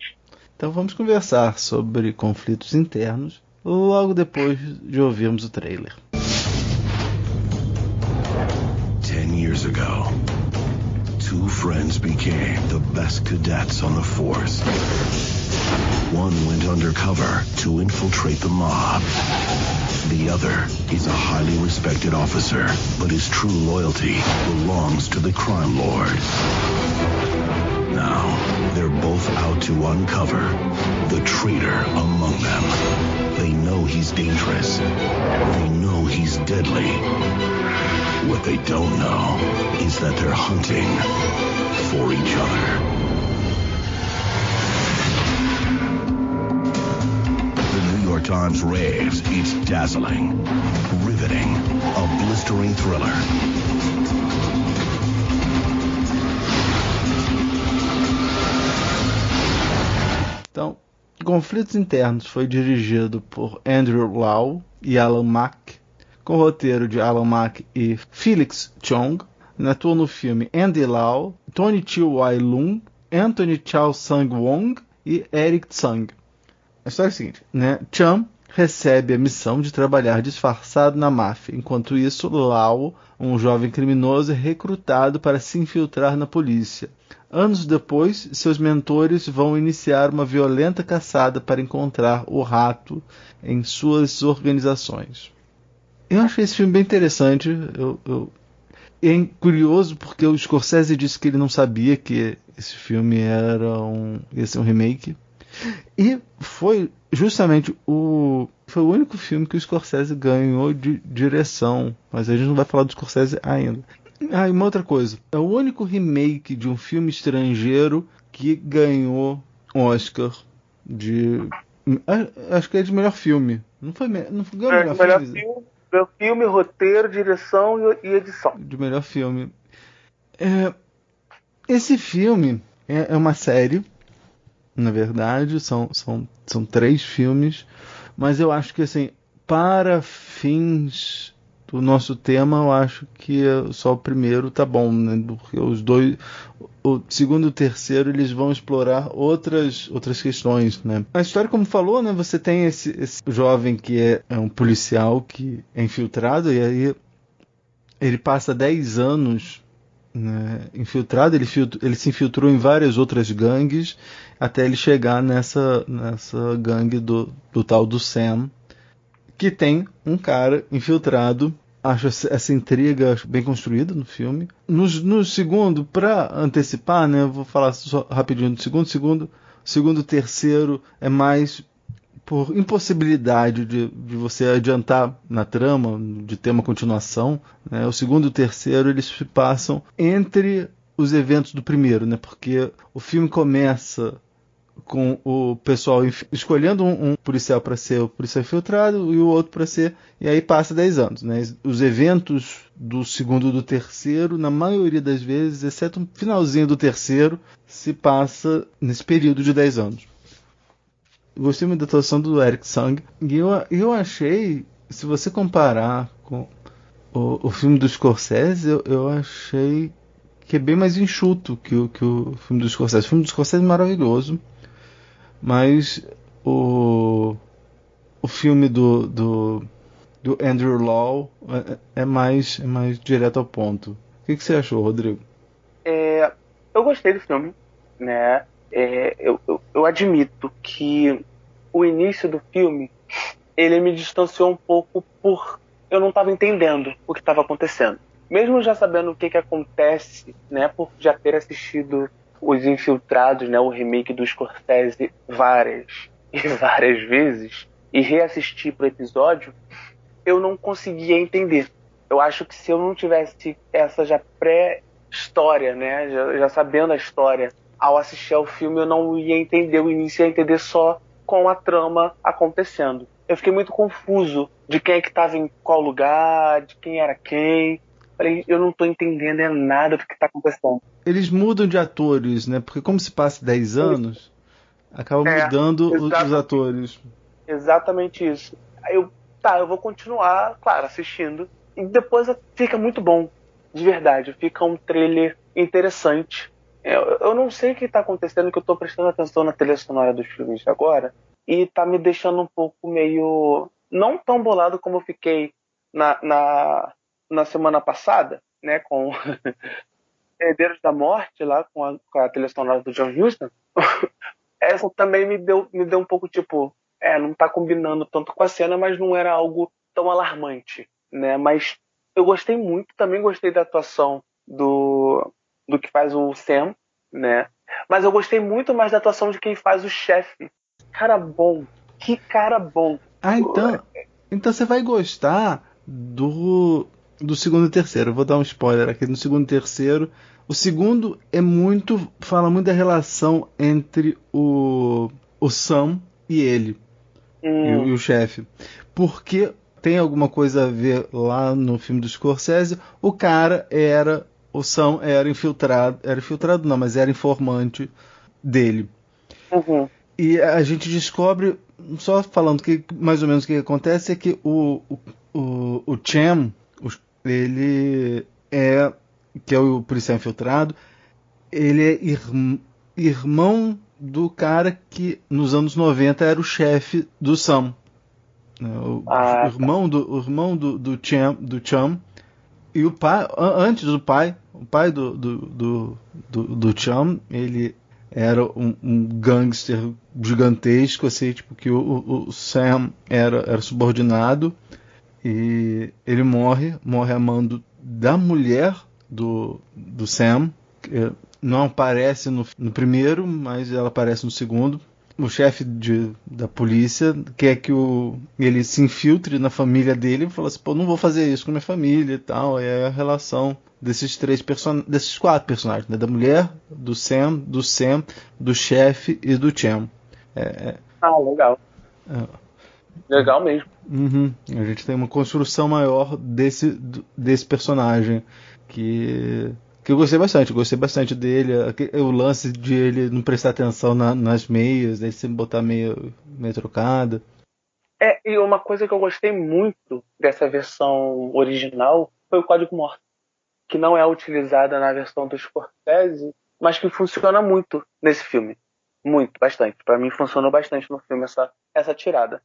Então vamos conversar sobre conflitos internos logo depois de ouvirmos o trailer. 10 years ago, two friends became the best cadets on the force. One went undercover to infiltrate the mob. The other is a highly respected officer, but his true loyalty belongs to the crime lord. Now, they're both out to uncover the traitor among them. They know he's dangerous. They know he's deadly. What they don't know is that they're hunting for each other. New York Times raves it's dazzling, riveting, a blistering thriller. Então, Conflitos Internos foi dirigido por Andrew Lau e Alan Mak, com roteiro de Alan Mak e Felix Chong. Atuou no filme Andy Lau, Tony Chiu Wai Lung, Anthony Chow Sang Wong e Eric Tsang. A história é a seguinte, né? Chan recebe a missão de trabalhar disfarçado na máfia. Enquanto isso, Lau, um jovem criminoso, é recrutado para se infiltrar na polícia. Anos depois, seus mentores vão iniciar uma violenta caçada para encontrar o rato em suas organizações. Eu achei esse filme bem interessante. É curioso porque o Scorsese disse que ele não sabia que esse filme ia ser um remake. E foi justamente foi o único filme que o Scorsese ganhou de direção. Mas a gente não vai falar do Scorsese ainda. E uma outra coisa. É o único remake de um filme estrangeiro que ganhou Oscar de... Acho que é de melhor filme. Não foi melhor filme, roteiro, direção e edição. De melhor filme. Esse filme é uma série. Na verdade, são 3 filmes, mas eu acho que assim, para fins do nosso tema, eu acho que só o primeiro tá bom, né? Porque os dois, o segundo e o terceiro, eles vão explorar outras questões, né? A história, como falou, né? Você tem esse jovem que é um policial que é infiltrado, e aí ele passa 10 anos, né, infiltrado, ele se infiltrou em várias outras gangues até ele chegar nessa gangue do tal do Sam, que tem um cara infiltrado. Acho essa intriga bem construída no filme. No segundo, para antecipar, né, eu vou falar só rapidinho do segundo, terceiro é mais por impossibilidade de você adiantar na trama, de ter uma continuação, né? O segundo e o terceiro eles se passam entre os eventos do primeiro, né? Porque o filme começa com o pessoal escolhendo um policial para ser o policial infiltrado e o outro para ser... E aí passa 10 anos, né? Os eventos do segundo e do terceiro, na maioria das vezes, exceto o finalzinho do terceiro, se passa nesse período de 10 anos. Gostei muito da atuação do Eric Tsang. E eu achei, se você comparar com o filme do Scorsese, eu achei que é bem mais enxuto que o filme do Scorsese. O filme do Scorsese é maravilhoso, mas o filme do Andrew Lau é mais direto ao ponto. O que você achou, Rodrigo? Eu gostei do filme, né? Eu admito que o início do filme ele me distanciou um pouco por eu não estava entendendo o que estava acontecendo. Mesmo já sabendo o que acontece, né, por já ter assistido Os Infiltrados, né, o remake do Scorsese várias e várias vezes, e reassistir pro episódio, eu não conseguia entender. Eu acho que se eu não tivesse essa já pré-história, né, já sabendo a história, ao assistir ao filme eu não ia entender o início, ia entender só com a trama acontecendo. Eu fiquei muito confuso de quem é que estava em qual lugar, de quem era quem. Falei, eu não estou entendendo nada do que está acontecendo. Eles mudam de atores, né? Porque como se passa 10 anos, acaba mudando os atores. Exatamente isso. Aí eu vou continuar, claro, assistindo. E depois fica muito bom, de verdade. Fica um trailer interessante. Eu não sei o que está acontecendo, que eu estou prestando atenção na trilha sonora dos filmes agora, e tá me deixando um pouco meio... não tão bolado como eu fiquei na semana passada, né, com Herdeiros da Morte, lá com a trilha sonora do John Huston. Essa também me deu um pouco tipo... não tá combinando tanto com a cena, mas não era algo tão alarmante, né? Mas eu gostei muito, também gostei da atuação do que faz o Sam, né? Mas eu gostei muito mais da atuação de quem faz o chefe. Cara bom. Que cara bom. Então você vai gostar do segundo e terceiro. Eu vou dar um spoiler aqui. No segundo e terceiro, o segundo fala muito da relação entre o Sam e ele. E o chefe. Porque tem alguma coisa a ver lá no filme do Scorsese. O Sam era infiltrado não, mas era informante dele. Uhum. E a gente descobre, só falando que mais ou menos o que acontece, é que o Cham, ele que é o policial infiltrado, ele é irmão do cara que nos anos 90 era o chefe do Sam. O irmão do Cham. E o pai, antes do pai, o pai do Cham, ele era um gangster gigantesco, assim, tipo, que o Sam era subordinado, e ele morre a mando da mulher do Sam, que não aparece no primeiro, mas ela aparece no segundo. O chefe da polícia quer que ele se infiltre na família dele e fala assim, não vou fazer isso com minha família e tal. É a relação desses desses 4 personagens, né? Da mulher, do Sam, do chefe e do Cham. Legal. Legal mesmo. Uhum. A gente tem uma construção maior desse personagem que eu gostei bastante dele, o lance de ele não prestar atenção nas meias, né, sempre botar meia trocada. E uma coisa que eu gostei muito dessa versão original foi o Código Morse, que não é utilizada na versão do Scorsese, mas que funciona muito nesse filme. Muito, bastante. Para mim funcionou bastante no filme essa tirada.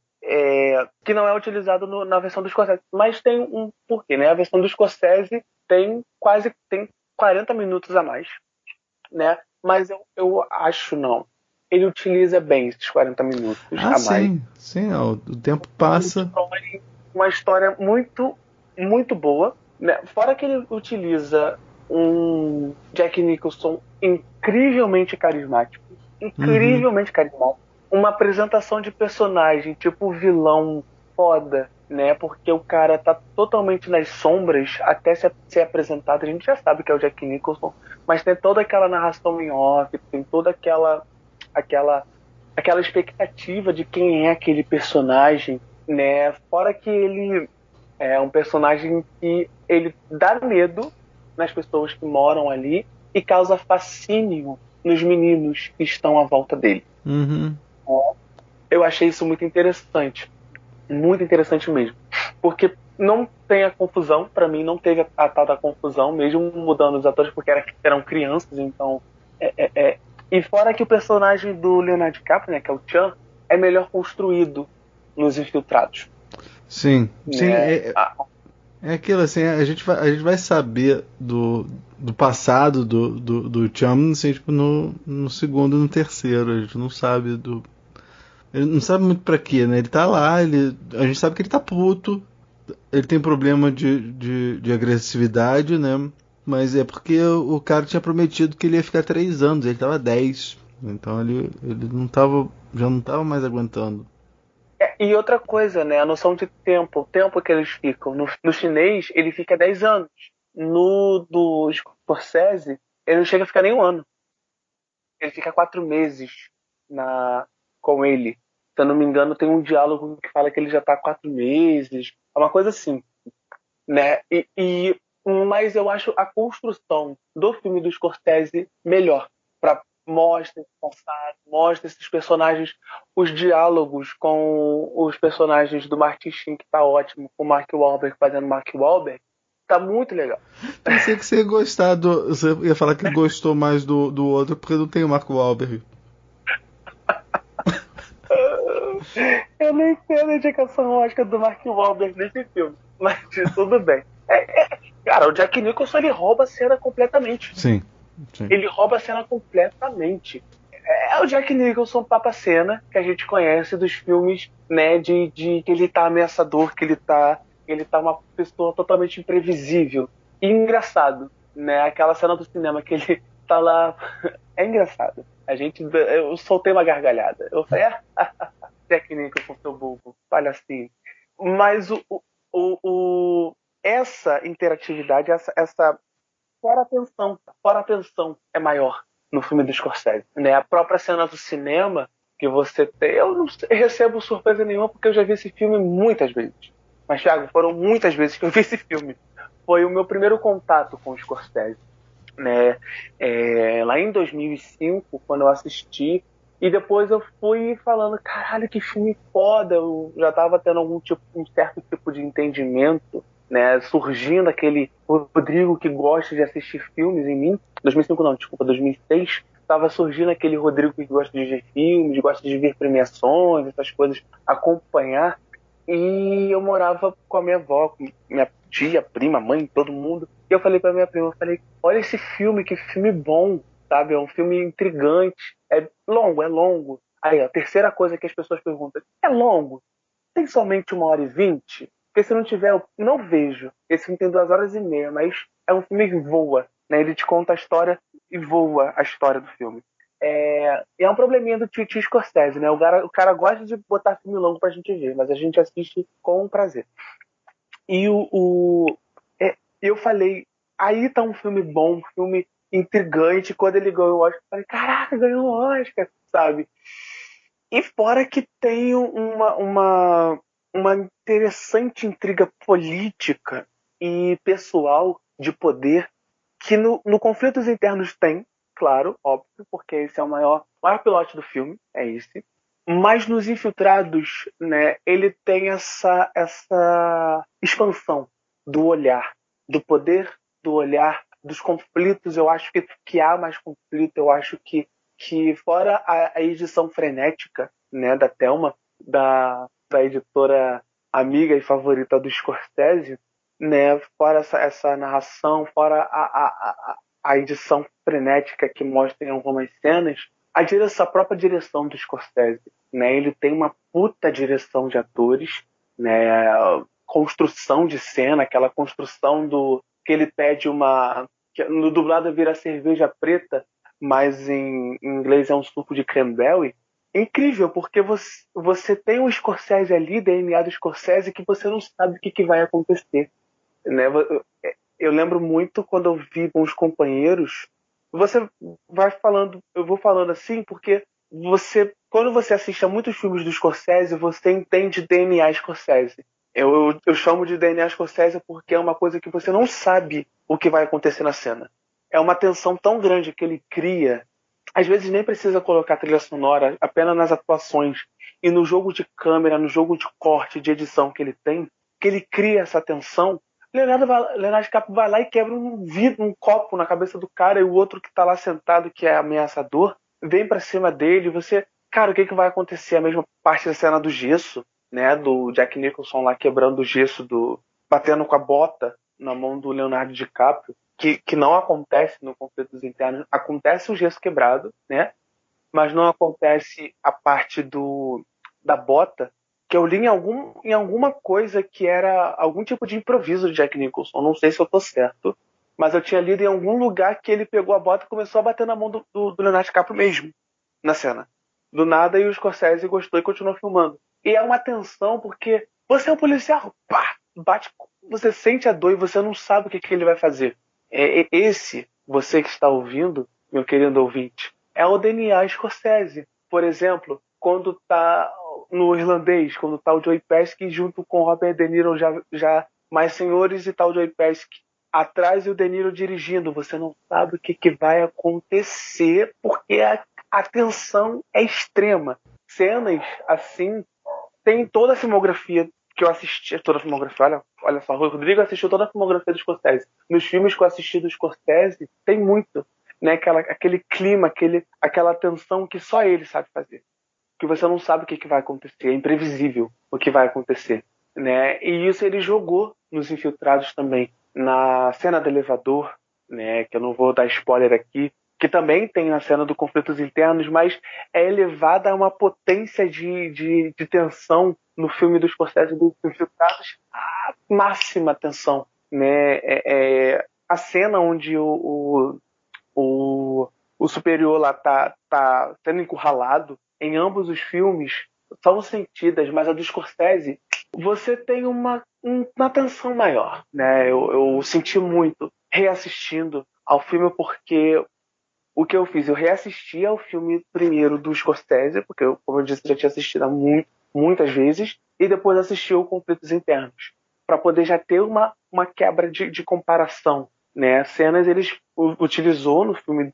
que não é utilizado na versão do Scorsese. Mas tem um porquê, né? A versão do Scorsese tem 40 minutos a mais, né? Mas eu acho não. Ele utiliza bem esses 40 minutos a mais. Sim, não, o tempo passa. Uma história muito, muito boa, né? Fora que ele utiliza um Jack Nicholson incrivelmente carismático. Uma apresentação de personagem, tipo vilão foda, né? Porque o cara tá totalmente nas sombras até ser apresentado. A gente já sabe que é o Jack Nicholson, mas tem toda aquela narração em off, tem toda aquela expectativa de quem é aquele personagem, né? Fora que ele é um personagem que ele dá medo nas pessoas que moram ali e causa fascínio nos meninos que estão à volta dele. Eu achei isso muito interessante mesmo, porque não tem a confusão, pra mim não teve a tal da confusão, mesmo mudando os atores, porque eram crianças, então e fora que o personagem do Leonardo DiCaprio, né, que é o Chan, é melhor construído nos Infiltrados. Sim, né? É aquilo assim, a gente vai saber do passado do Chan, assim, tipo, no segundo e no terceiro. A gente não sabe ele não sabe muito pra quê, né? Ele tá lá, a gente sabe que ele tá puto, ele tem problema de agressividade, né? Mas é porque o cara tinha prometido que ele ia ficar 3 anos, ele tava 10. Então ele já não tava mais aguentando. E outra coisa, né? A noção de tempo, o tempo que eles ficam. No chinês, ele fica 10 anos. No do Scorsese, ele não chega a ficar nem 1 ano. Ele fica 4 meses com ele. Se eu não me engano, tem um diálogo que fala que ele já tá há 4 meses. É uma coisa assim, né? Mas eu acho a construção do filme do Scorsese melhor. Mostra esse passado, mostra esses personagens, os diálogos com os personagens do Martin Sheen, que tá ótimo, com o Mark Wahlberg fazendo Mark Wahlberg, tá muito legal. Pensei que você ia gostar você ia falar que gostou mais do outro, porque não tem o Mark Wahlberg. Eu nem entendo a indicação Oscar do Mark Wahlberg nesse filme, mas tudo bem. Cara, o Jack Nicholson, ele rouba a cena completamente. Sim. Ele rouba a cena completamente. É o Jack Nicholson papa-cena que a gente conhece dos filmes, né, de que ele tá ameaçador, que ele tá uma pessoa totalmente imprevisível e engraçado, né? Aquela cena do cinema que ele tá lá, é engraçado. Eu soltei uma gargalhada. Eu falei, Jack Nicholson, seu bobo, palhacinho. Mas essa interatividade, essa fora a tensão é maior no filme do Scorsese, né? A própria cena do cinema que você tem, eu não recebo surpresa nenhuma porque eu já vi esse filme muitas vezes. Mas, Thiago, foram muitas vezes que eu vi esse filme. Foi o meu primeiro contato com o Scorsese, né? Lá em 2005, quando eu assisti, e depois eu fui falando, caralho, que filme foda. Eu já tava tendo um certo tipo de entendimento, né, surgindo aquele Rodrigo que gosta de assistir filmes em mim. 2005 não, desculpa, 2006. Tava surgindo aquele Rodrigo que gosta de ver filmes, gosta de ver premiações, essas coisas, acompanhar. E eu morava com a minha avó, com minha tia, prima, mãe, todo mundo. E eu falei pra minha prima, olha esse filme, que filme bom, sabe? É um filme intrigante. É longo. Aí, a terceira coisa que as pessoas perguntam, é longo? Tem somente 1h20? Porque se não tiver, eu não vejo. Esse filme tem 2h30, mas é um filme que voa, né? Ele te conta a história e voa a história do filme. É um probleminha do Titi Scorsese, né? O cara gosta de botar filme longo pra gente ver, mas a gente assiste com prazer. E eu falei, aí tá um filme bom, um filme intrigante. Quando ele ganhou o Oscar, eu falei, caraca, ganhou o Oscar, sabe? E fora que tem uma interessante intriga política e pessoal de poder que no Conflitos Internos tem, claro, óbvio, porque esse é o maior pilote do filme, é esse. Mas nos Infiltrados, né, ele tem essa expansão do olhar, do poder, do olhar, dos conflitos. Eu acho que há mais conflito. Eu acho que fora a edição frenética, né, da Thelma, da editora amiga e favorita do Scorsese, né? Fora essa narração, fora a edição frenética que mostra em algumas cenas, a própria direção do Scorsese, né? Ele tem uma puta direção de atores, né? Construção de cena, aquela construção do que ele pede que no dublado vira cerveja preta, mas em inglês é um suco de cranberry. Incrível, porque você tem um Scorsese ali, DNA do Scorsese, que você não sabe o que vai acontecer, né? Eu lembro muito quando eu vi com os companheiros, você vai falando, eu vou falando assim, porque quando você assiste a muitos filmes do Scorsese, você entende DNA Scorsese. Eu chamo de DNA Scorsese porque é uma coisa que você não sabe o que vai acontecer na cena. É uma tensão tão grande que ele cria. Às vezes nem precisa colocar trilha sonora, apenas nas atuações e no jogo de câmera, no jogo de corte, de edição que ele tem, que ele cria essa tensão. Leonardo DiCaprio vai lá e quebra um copo na cabeça do cara, e o outro que tá lá sentado, que é ameaçador, vem pra cima dele. Cara, o que vai acontecer? A mesma parte da cena do gesso, né, do Jack Nicholson lá quebrando o gesso, batendo com a bota na mão do Leonardo DiCaprio, que não acontece no Conflitos Internos. Acontece o gesso quebrado, né, mas não acontece a parte da bota, que eu li em alguma coisa que era algum tipo de improviso de Jack Nicholson. Não sei se eu tô certo, mas eu tinha lido em algum lugar que ele pegou a bota e começou a bater na mão do Leonardo DiCaprio mesmo, na cena. Do nada, e o Scorsese gostou e continuou filmando. E é uma tensão, porque você é um policial, pá, bate, você sente a dor e você não sabe o que ele vai fazer. Esse, você que está ouvindo, meu querido ouvinte, é o DNA Scorsese. Por exemplo, quando tá no Irlandês, quando tá o Joe Pesci junto com o Robert De Niro já mais senhores, e tá o Joe Pesci atrás e o De Niro dirigindo. Você não sabe o que vai acontecer, porque a tensão é extrema. Cenas assim, tem toda a filmografia que eu assisti, toda a filmografia, olha só, o Rodrigo assistiu toda a filmografia do Scorsese. Nos filmes que eu assisti do Scorsese, tem muito, né, aquele clima, aquela tensão que só ele sabe fazer. Que você não sabe o que vai acontecer, é imprevisível o que vai acontecer, né? E isso ele jogou nos Infiltrados também, na cena do elevador, né, que eu não vou dar spoiler aqui, que também tem a cena do Conflitos Internos, mas é elevada a uma potência de tensão no filme dos Scorsese dos Infiltrados, a máxima tensão, né? A cena onde o superior lá tá sendo encurralado. Em ambos os filmes são sentidas, mas a do Scorsese você tem uma tensão maior, né? Eu senti muito reassistindo ao filme, porque o que eu fiz? Eu reassisti ao filme primeiro do Scorsese, porque eu, como eu disse, já tinha assistido muitas vezes, e depois assisti o Conflitos Internos, para poder já ter uma quebra de comparação, né? Cenas eles utilizou no filme,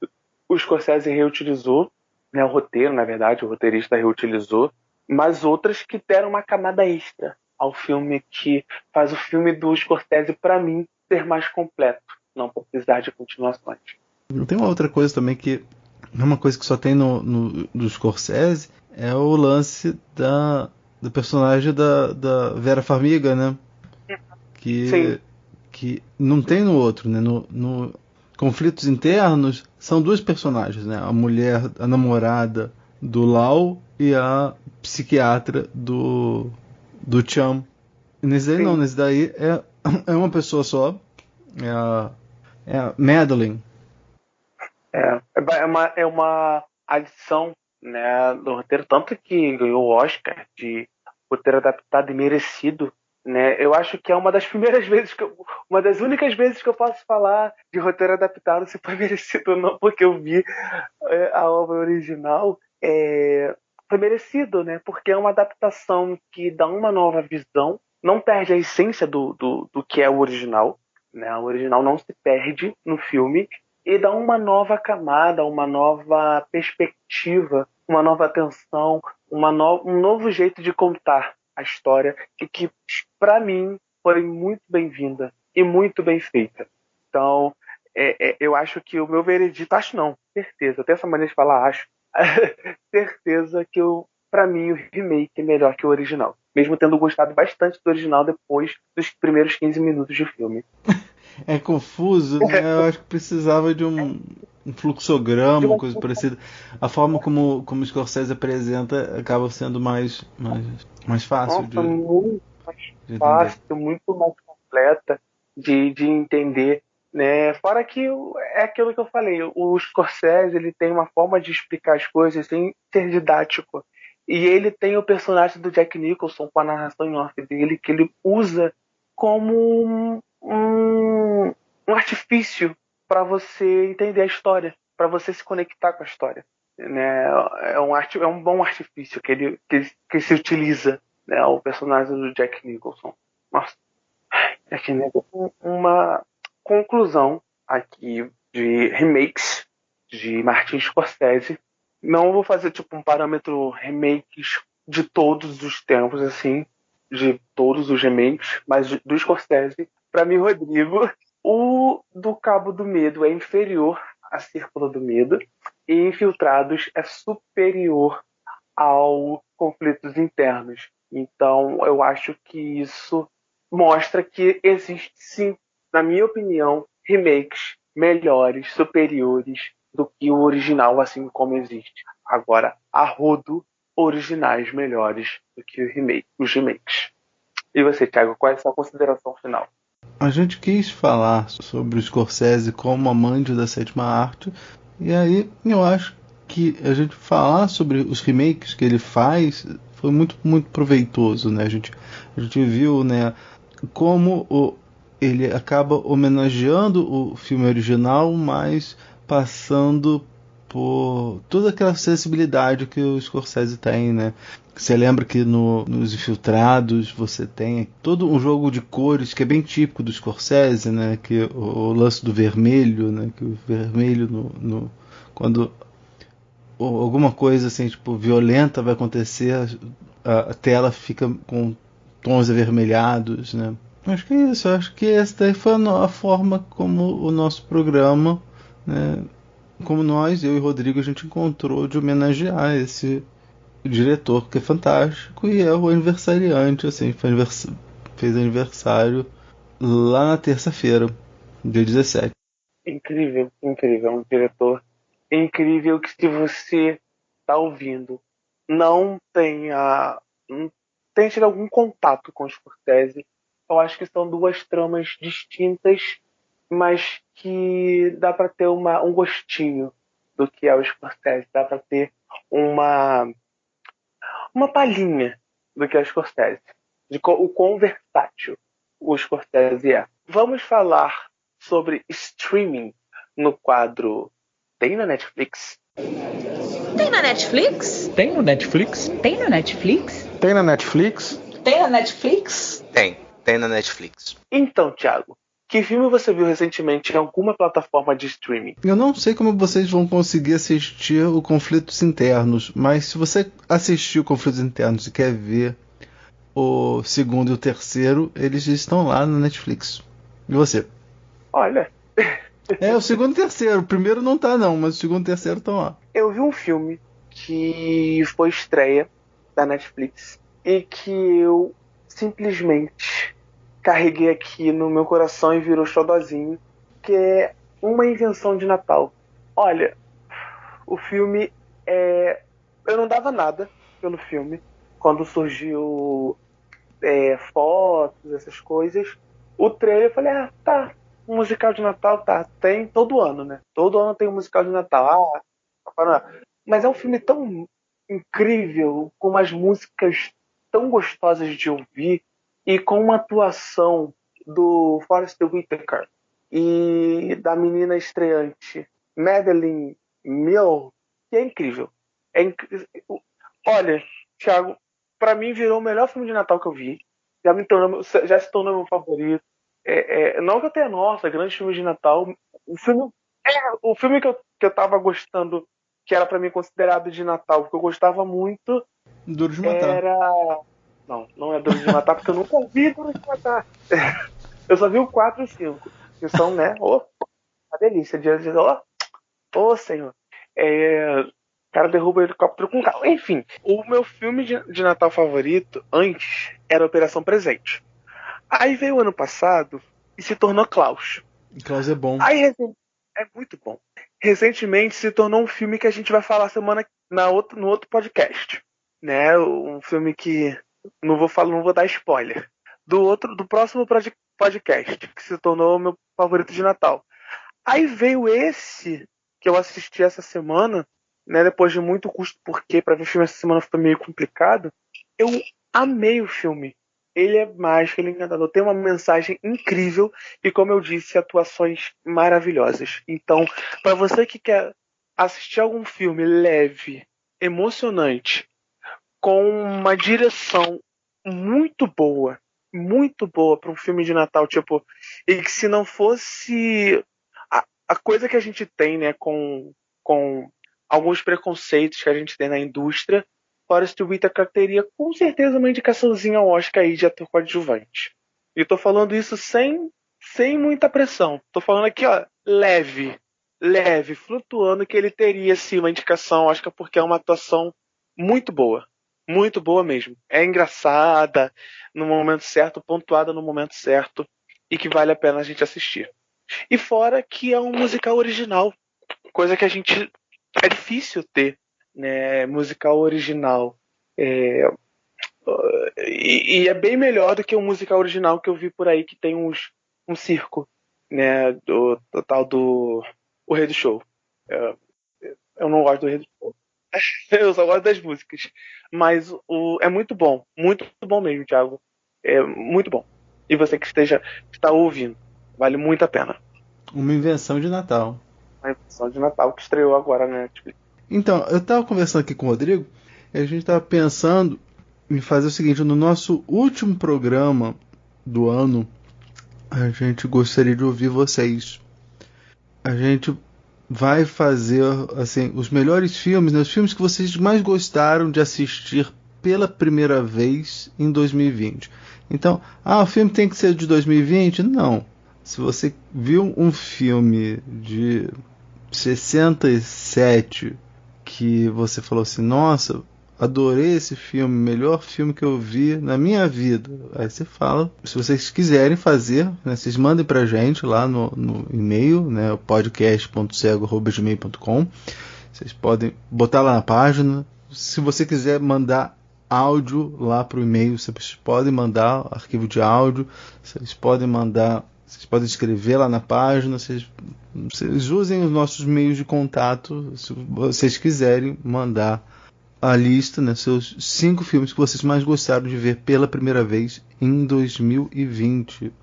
o Scorsese reutilizou, né, o roteiro, na verdade, o roteirista reutilizou, mas outras que deram uma camada extra ao filme, que faz o filme do Scorsese, para mim, ser mais completo, não precisar de continuações. Tem uma outra coisa também que é uma coisa que só tem do Scorsese, é o lance do personagem da Vera Farmiga, né? Que não tem no outro, né? No Conflitos Internos são duas personagens, né? A mulher, a namorada do Lau e a psiquiatra do Cham. Nesse daí não, nesse daí é uma pessoa só, é a Madeline. É uma adição, né, do roteiro, tanto que ganhou o Oscar de roteiro adaptado e merecido, né? Eu acho que é uma das primeiras vezes uma das únicas vezes que eu posso falar de roteiro adaptado se foi merecido ou não, porque eu vi a obra original. Foi merecido, né? Porque é uma adaptação que dá uma nova visão, não perde a essência do que é o original, né? O original não se perde no filme, e dá uma nova camada, uma nova perspectiva, uma nova atenção, um novo jeito de contar a história, que para mim foi muito bem-vinda e muito bem feita. Então, eu acho que o meu veredito, acho não, certeza, eu tenho essa maneira de falar acho, certeza que pra mim o remake é melhor que o original. Mesmo tendo gostado bastante do original depois dos primeiros 15 minutos de filme. É confuso, né? Eu acho que precisava de um fluxograma, uma coisa parecida. A forma como o Scorsese apresenta acaba sendo mais fácil. Nossa, muito mais fácil, muito mais completa de entender, né? Fora que é aquilo que eu falei, o Scorsese ele tem uma forma de explicar as coisas sem ser didático. E ele tem o personagem do Jack Nicholson com a narração em off dele, que ele usa como um artifício para você entender a história, para você se conectar com a história, né? É um bom artifício que se utiliza, né? O personagem do Jack Nicholson. Nossa, Jack Nicholson. Uma conclusão aqui de remakes de Martin Scorsese. Não vou fazer tipo um parâmetro remakes de todos os tempos, assim, de todos os remakes, mas do Scorsese. Para mim, Rodrigo, o do Cabo do Medo é inferior a Círculo do Medo e Infiltrados é superior ao Conflitos Internos. Então, eu acho que isso mostra que existe, sim, na minha opinião, remakes melhores, superiores do que o original, assim como existe. Agora, a rodo, originais melhores do que os remakes. E você, Thiago, qual é a sua consideração final? A gente quis falar sobre o Scorsese como amante da sétima arte, e aí eu acho que a gente falar sobre os remakes que ele faz foi muito, muito proveitoso, né? A gente viu, né, como ele acaba homenageando o filme original, mas passando por toda aquela sensibilidade que o Scorsese tem, né? Você lembra que nos Infiltrados você tem todo um jogo de cores que é bem típico do Scorsese, né? Que o lance do vermelho, né? Que o vermelho quando alguma coisa assim, tipo, violenta vai acontecer, a tela fica com tons avermelhados, né? Acho que é isso. Acho que essa daí foi a forma como o nosso programa, né? Como eu e o Rodrigo, a gente encontrou de homenagear esse diretor que é fantástico e é o aniversariante, assim, fez aniversário lá na terça-feira, dia 17. Incrível, incrível, um diretor incrível que, se você está ouvindo, não tenha tido algum contato com o Scorsese, eu acho que são duas tramas distintas, mas que dá para ter um gostinho do que é o Scorsese, dá para ter uma palhinha do que é o Scorsese, o quão versátil o Scorsese é. Vamos falar sobre streaming no quadro Tem na Netflix? Tem na Netflix? Tem no Netflix? Tem na Netflix? Tem na Netflix? Tem na Netflix? Tem na Netflix. Então, Thiago, que filme você viu recentemente em alguma plataforma de streaming? Eu não sei como vocês vão conseguir assistir o Conflitos Internos, mas se você assistiu Conflitos Internos e quer ver o segundo e o terceiro, eles estão lá na Netflix. E você? Olha... o segundo e o terceiro. O primeiro não tá não, mas o segundo e o terceiro estão lá. Eu vi um filme que foi estreia da Netflix e que eu simplesmente carreguei aqui no meu coração e virou xodozinho, que é Uma Invenção de Natal. Olha, o filme eu não dava nada pelo filme quando surgiu fotos, essas coisas. O trailer eu falei, tá, um musical de Natal, tá, tem todo ano, né? Todo ano tem um musical de Natal. Mas é um filme tão incrível, com umas músicas tão gostosas de ouvir e com uma atuação do Forest Whitaker e da menina estreante Madeleine Mills, que é incrível. Olha, Thiago, pra mim virou o melhor filme de Natal que eu vi. Já se tornou meu favorito. Não que eu tenha, grande filme de Natal. O filme que eu tava gostando, que era pra mim considerado de Natal, porque eu gostava muito. Duro de Matar. Não é Duro de Matar, porque eu nunca vi Duro de Matar. Eu só vi o 4 e 5, que são, né? Uma delícia. Senhor. cara derruba o helicóptero com carro. Enfim, o meu filme de Natal favorito, antes, era Operação Presente. Aí veio o ano passado e se tornou Klaus. Klaus é bom. Aí é muito bom. Recentemente se tornou um filme que a gente vai falar no outro podcast. Né? Um filme que não vou dar spoiler. Do próximo podcast, que se tornou meu favorito de Natal. Aí veio esse que eu assisti essa semana, né, depois de muito custo, porque para ver filme essa semana foi meio complicado. Eu amei o filme. Ele é mágico, ele é encantador, tem uma mensagem incrível e, como eu disse, atuações maravilhosas. Então, para você que quer assistir algum filme leve, emocionante, com uma direção muito boa para um filme de Natal, tipo, e que se não fosse a coisa que a gente tem, né, com alguns preconceitos que a gente tem na indústria, Forest Whitaker teria com certeza uma indicaçãozinha ao Oscar aí de ator coadjuvante. E tô falando isso sem muita pressão. Tô falando aqui, ó, leve, flutuando, que ele teria sim uma indicação ao Oscar, porque é uma atuação muito boa mesmo. É engraçada no momento certo, pontuada no momento certo, e que vale a pena a gente assistir. E fora que é um musical original, coisa que é difícil ter, né, musical original. E é bem melhor do que um musical original que eu vi por aí, que tem um circo, né, do tal do O Rei do Show. Eu não gosto do Rei do Show. Eu só gosto das músicas. Mas é muito bom mesmo, Thiago. É muito bom. E você que está ouvindo, vale muito a pena. Uma invenção de Natal. Uma invenção de Natal que estreou agora na Netflix. Então, eu estava conversando aqui com o Rodrigo e a gente estava pensando em fazer o seguinte: no nosso último programa do ano, a gente gostaria de ouvir vocês. A gente vai fazer assim os melhores filmes, né, os filmes que vocês mais gostaram de assistir pela primeira vez em 2020. Então, o filme tem que ser de 2020? Não. Se você viu um filme de 67 que você falou assim, nossa, adorei esse filme, melhor filme que eu vi na minha vida, aí você fala. Se vocês quiserem fazer, né, vocês mandem pra gente lá no e-mail, né, podcast.cego@gmail.com. Vocês podem botar lá na página. Se você quiser mandar áudio lá pro e-mail, vocês podem mandar arquivo de áudio, vocês podem escrever lá na página, vocês usem os nossos meios de contato se vocês quiserem mandar a lista, né, seus 5 filmes que vocês mais gostaram de ver pela primeira vez em 2020.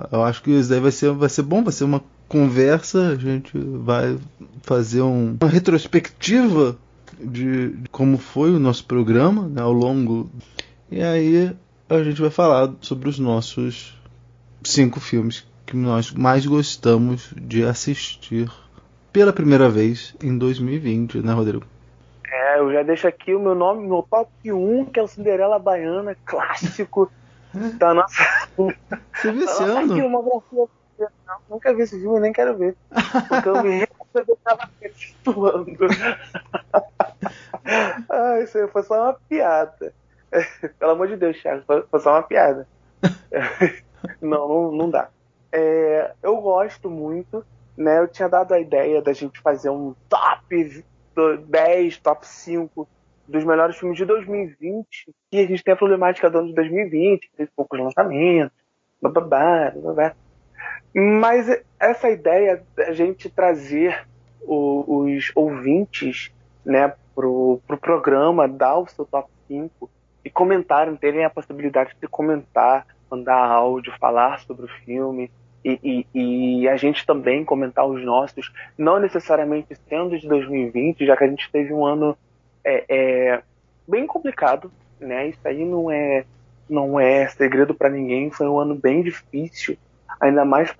Eu acho que isso daí vai ser bom, vai ser uma conversa, a gente vai fazer uma retrospectiva de como foi o nosso programa, né, ao longo, e aí a gente vai falar sobre os nossos 5 filmes que nós mais gostamos de assistir pela primeira vez em 2020, né, Rodrigo? Eu já deixo aqui o meu top 1, que é o Cinderela Baiana, clássico da nossa... Você viu esse ano? Filmografia. Não, nunca vi esse filme, nem quero ver. Porque eu me estava suando. Isso aí foi só uma piada. Pelo amor de Deus, Thiago, foi só uma piada. Não dá. Eu gosto muito, né? Eu tinha dado a ideia da gente fazer um top 10, top 5 dos melhores filmes de 2020, e a gente tem a problemática do ano de 2020, teve poucos lançamentos, bababá. Mas essa ideia da gente trazer os ouvintes, né, pro programa, dar o seu top 5 e comentarem, terem a possibilidade de comentar, mandar áudio, falar sobre o filme, e a gente também comentar os nossos, não necessariamente sendo de 2020, já que a gente teve um ano bem complicado, né? Isso aí não é segredo para ninguém, foi um ano bem difícil, ainda mais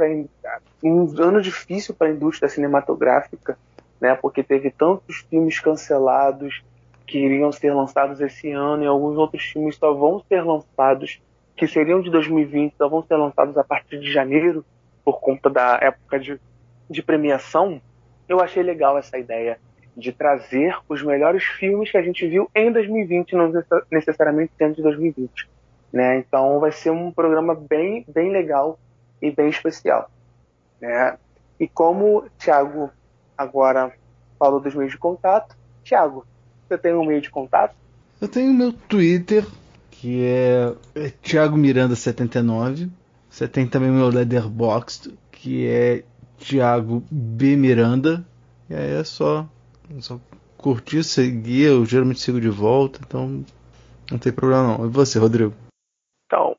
um ano difícil para a indústria cinematográfica, né? Porque teve tantos filmes cancelados que iriam ser lançados esse ano, e alguns outros filmes só vão ser lançados, que seriam de 2020, só vão ser lançados a partir de janeiro, por conta da época de premiação. Eu achei legal essa ideia de trazer os melhores filmes que a gente viu em 2020, não necessariamente dentro de 2020. Né? Então vai ser um programa bem legal e bem especial. Né? E como o Thiago agora falou dos meios de contato, Thiago, você tem um meio de contato? Eu tenho meu Twitter, que é Thiago Miranda 79. Você tem também meu Letterboxd, que é Thiago B. Miranda. E aí é só curtir, seguir. Eu geralmente sigo de volta, então não tem problema não. E você, Rodrigo? Então,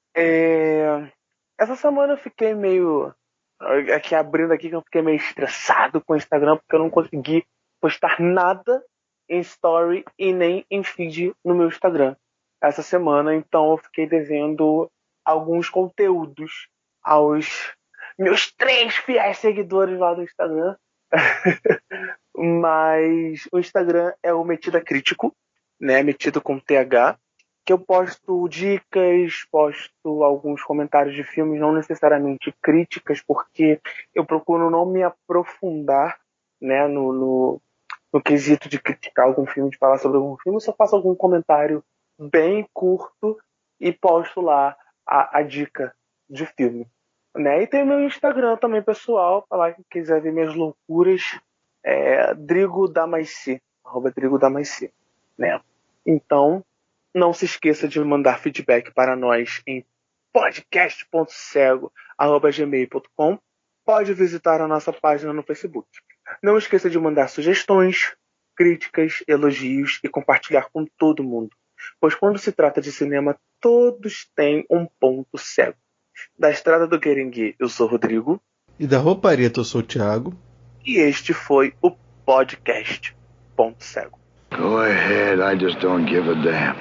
essa semana eu fiquei meio... Aqui abrindo aqui, que eu fiquei meio estressado com o Instagram, porque eu não consegui postar nada em story e nem em feed no meu Instagram essa semana. Então eu fiquei devendo alguns conteúdos aos meus 3 fiéis seguidores lá do Instagram. Mas o Instagram é o Metida Crítico, né? Metido com TH, que eu posto dicas, posto alguns comentários de filmes, não necessariamente críticas, porque eu procuro não me aprofundar, né, no quesito de criticar algum filme, de falar sobre algum filme. Eu só faço algum comentário bem curto e posto lá a dica de filme. Né? E tem o meu Instagram também, pessoal, para lá quem quiser ver minhas loucuras, DrigoDamassi, @DrigoDamassi, né? Então, não se esqueça de mandar feedback para nós em podcast.cego@gmail.com. Pode visitar a nossa página no Facebook. Não esqueça de mandar sugestões, críticas, elogios e compartilhar com todo mundo. Pois quando se trata de cinema, todos têm um ponto cego. Da Estrada do Querengue, eu sou o Rodrigo. E da Roupareta, eu sou o Thiago. E este foi o podcast Ponto Cego. Go ahead, I just don't give a damn.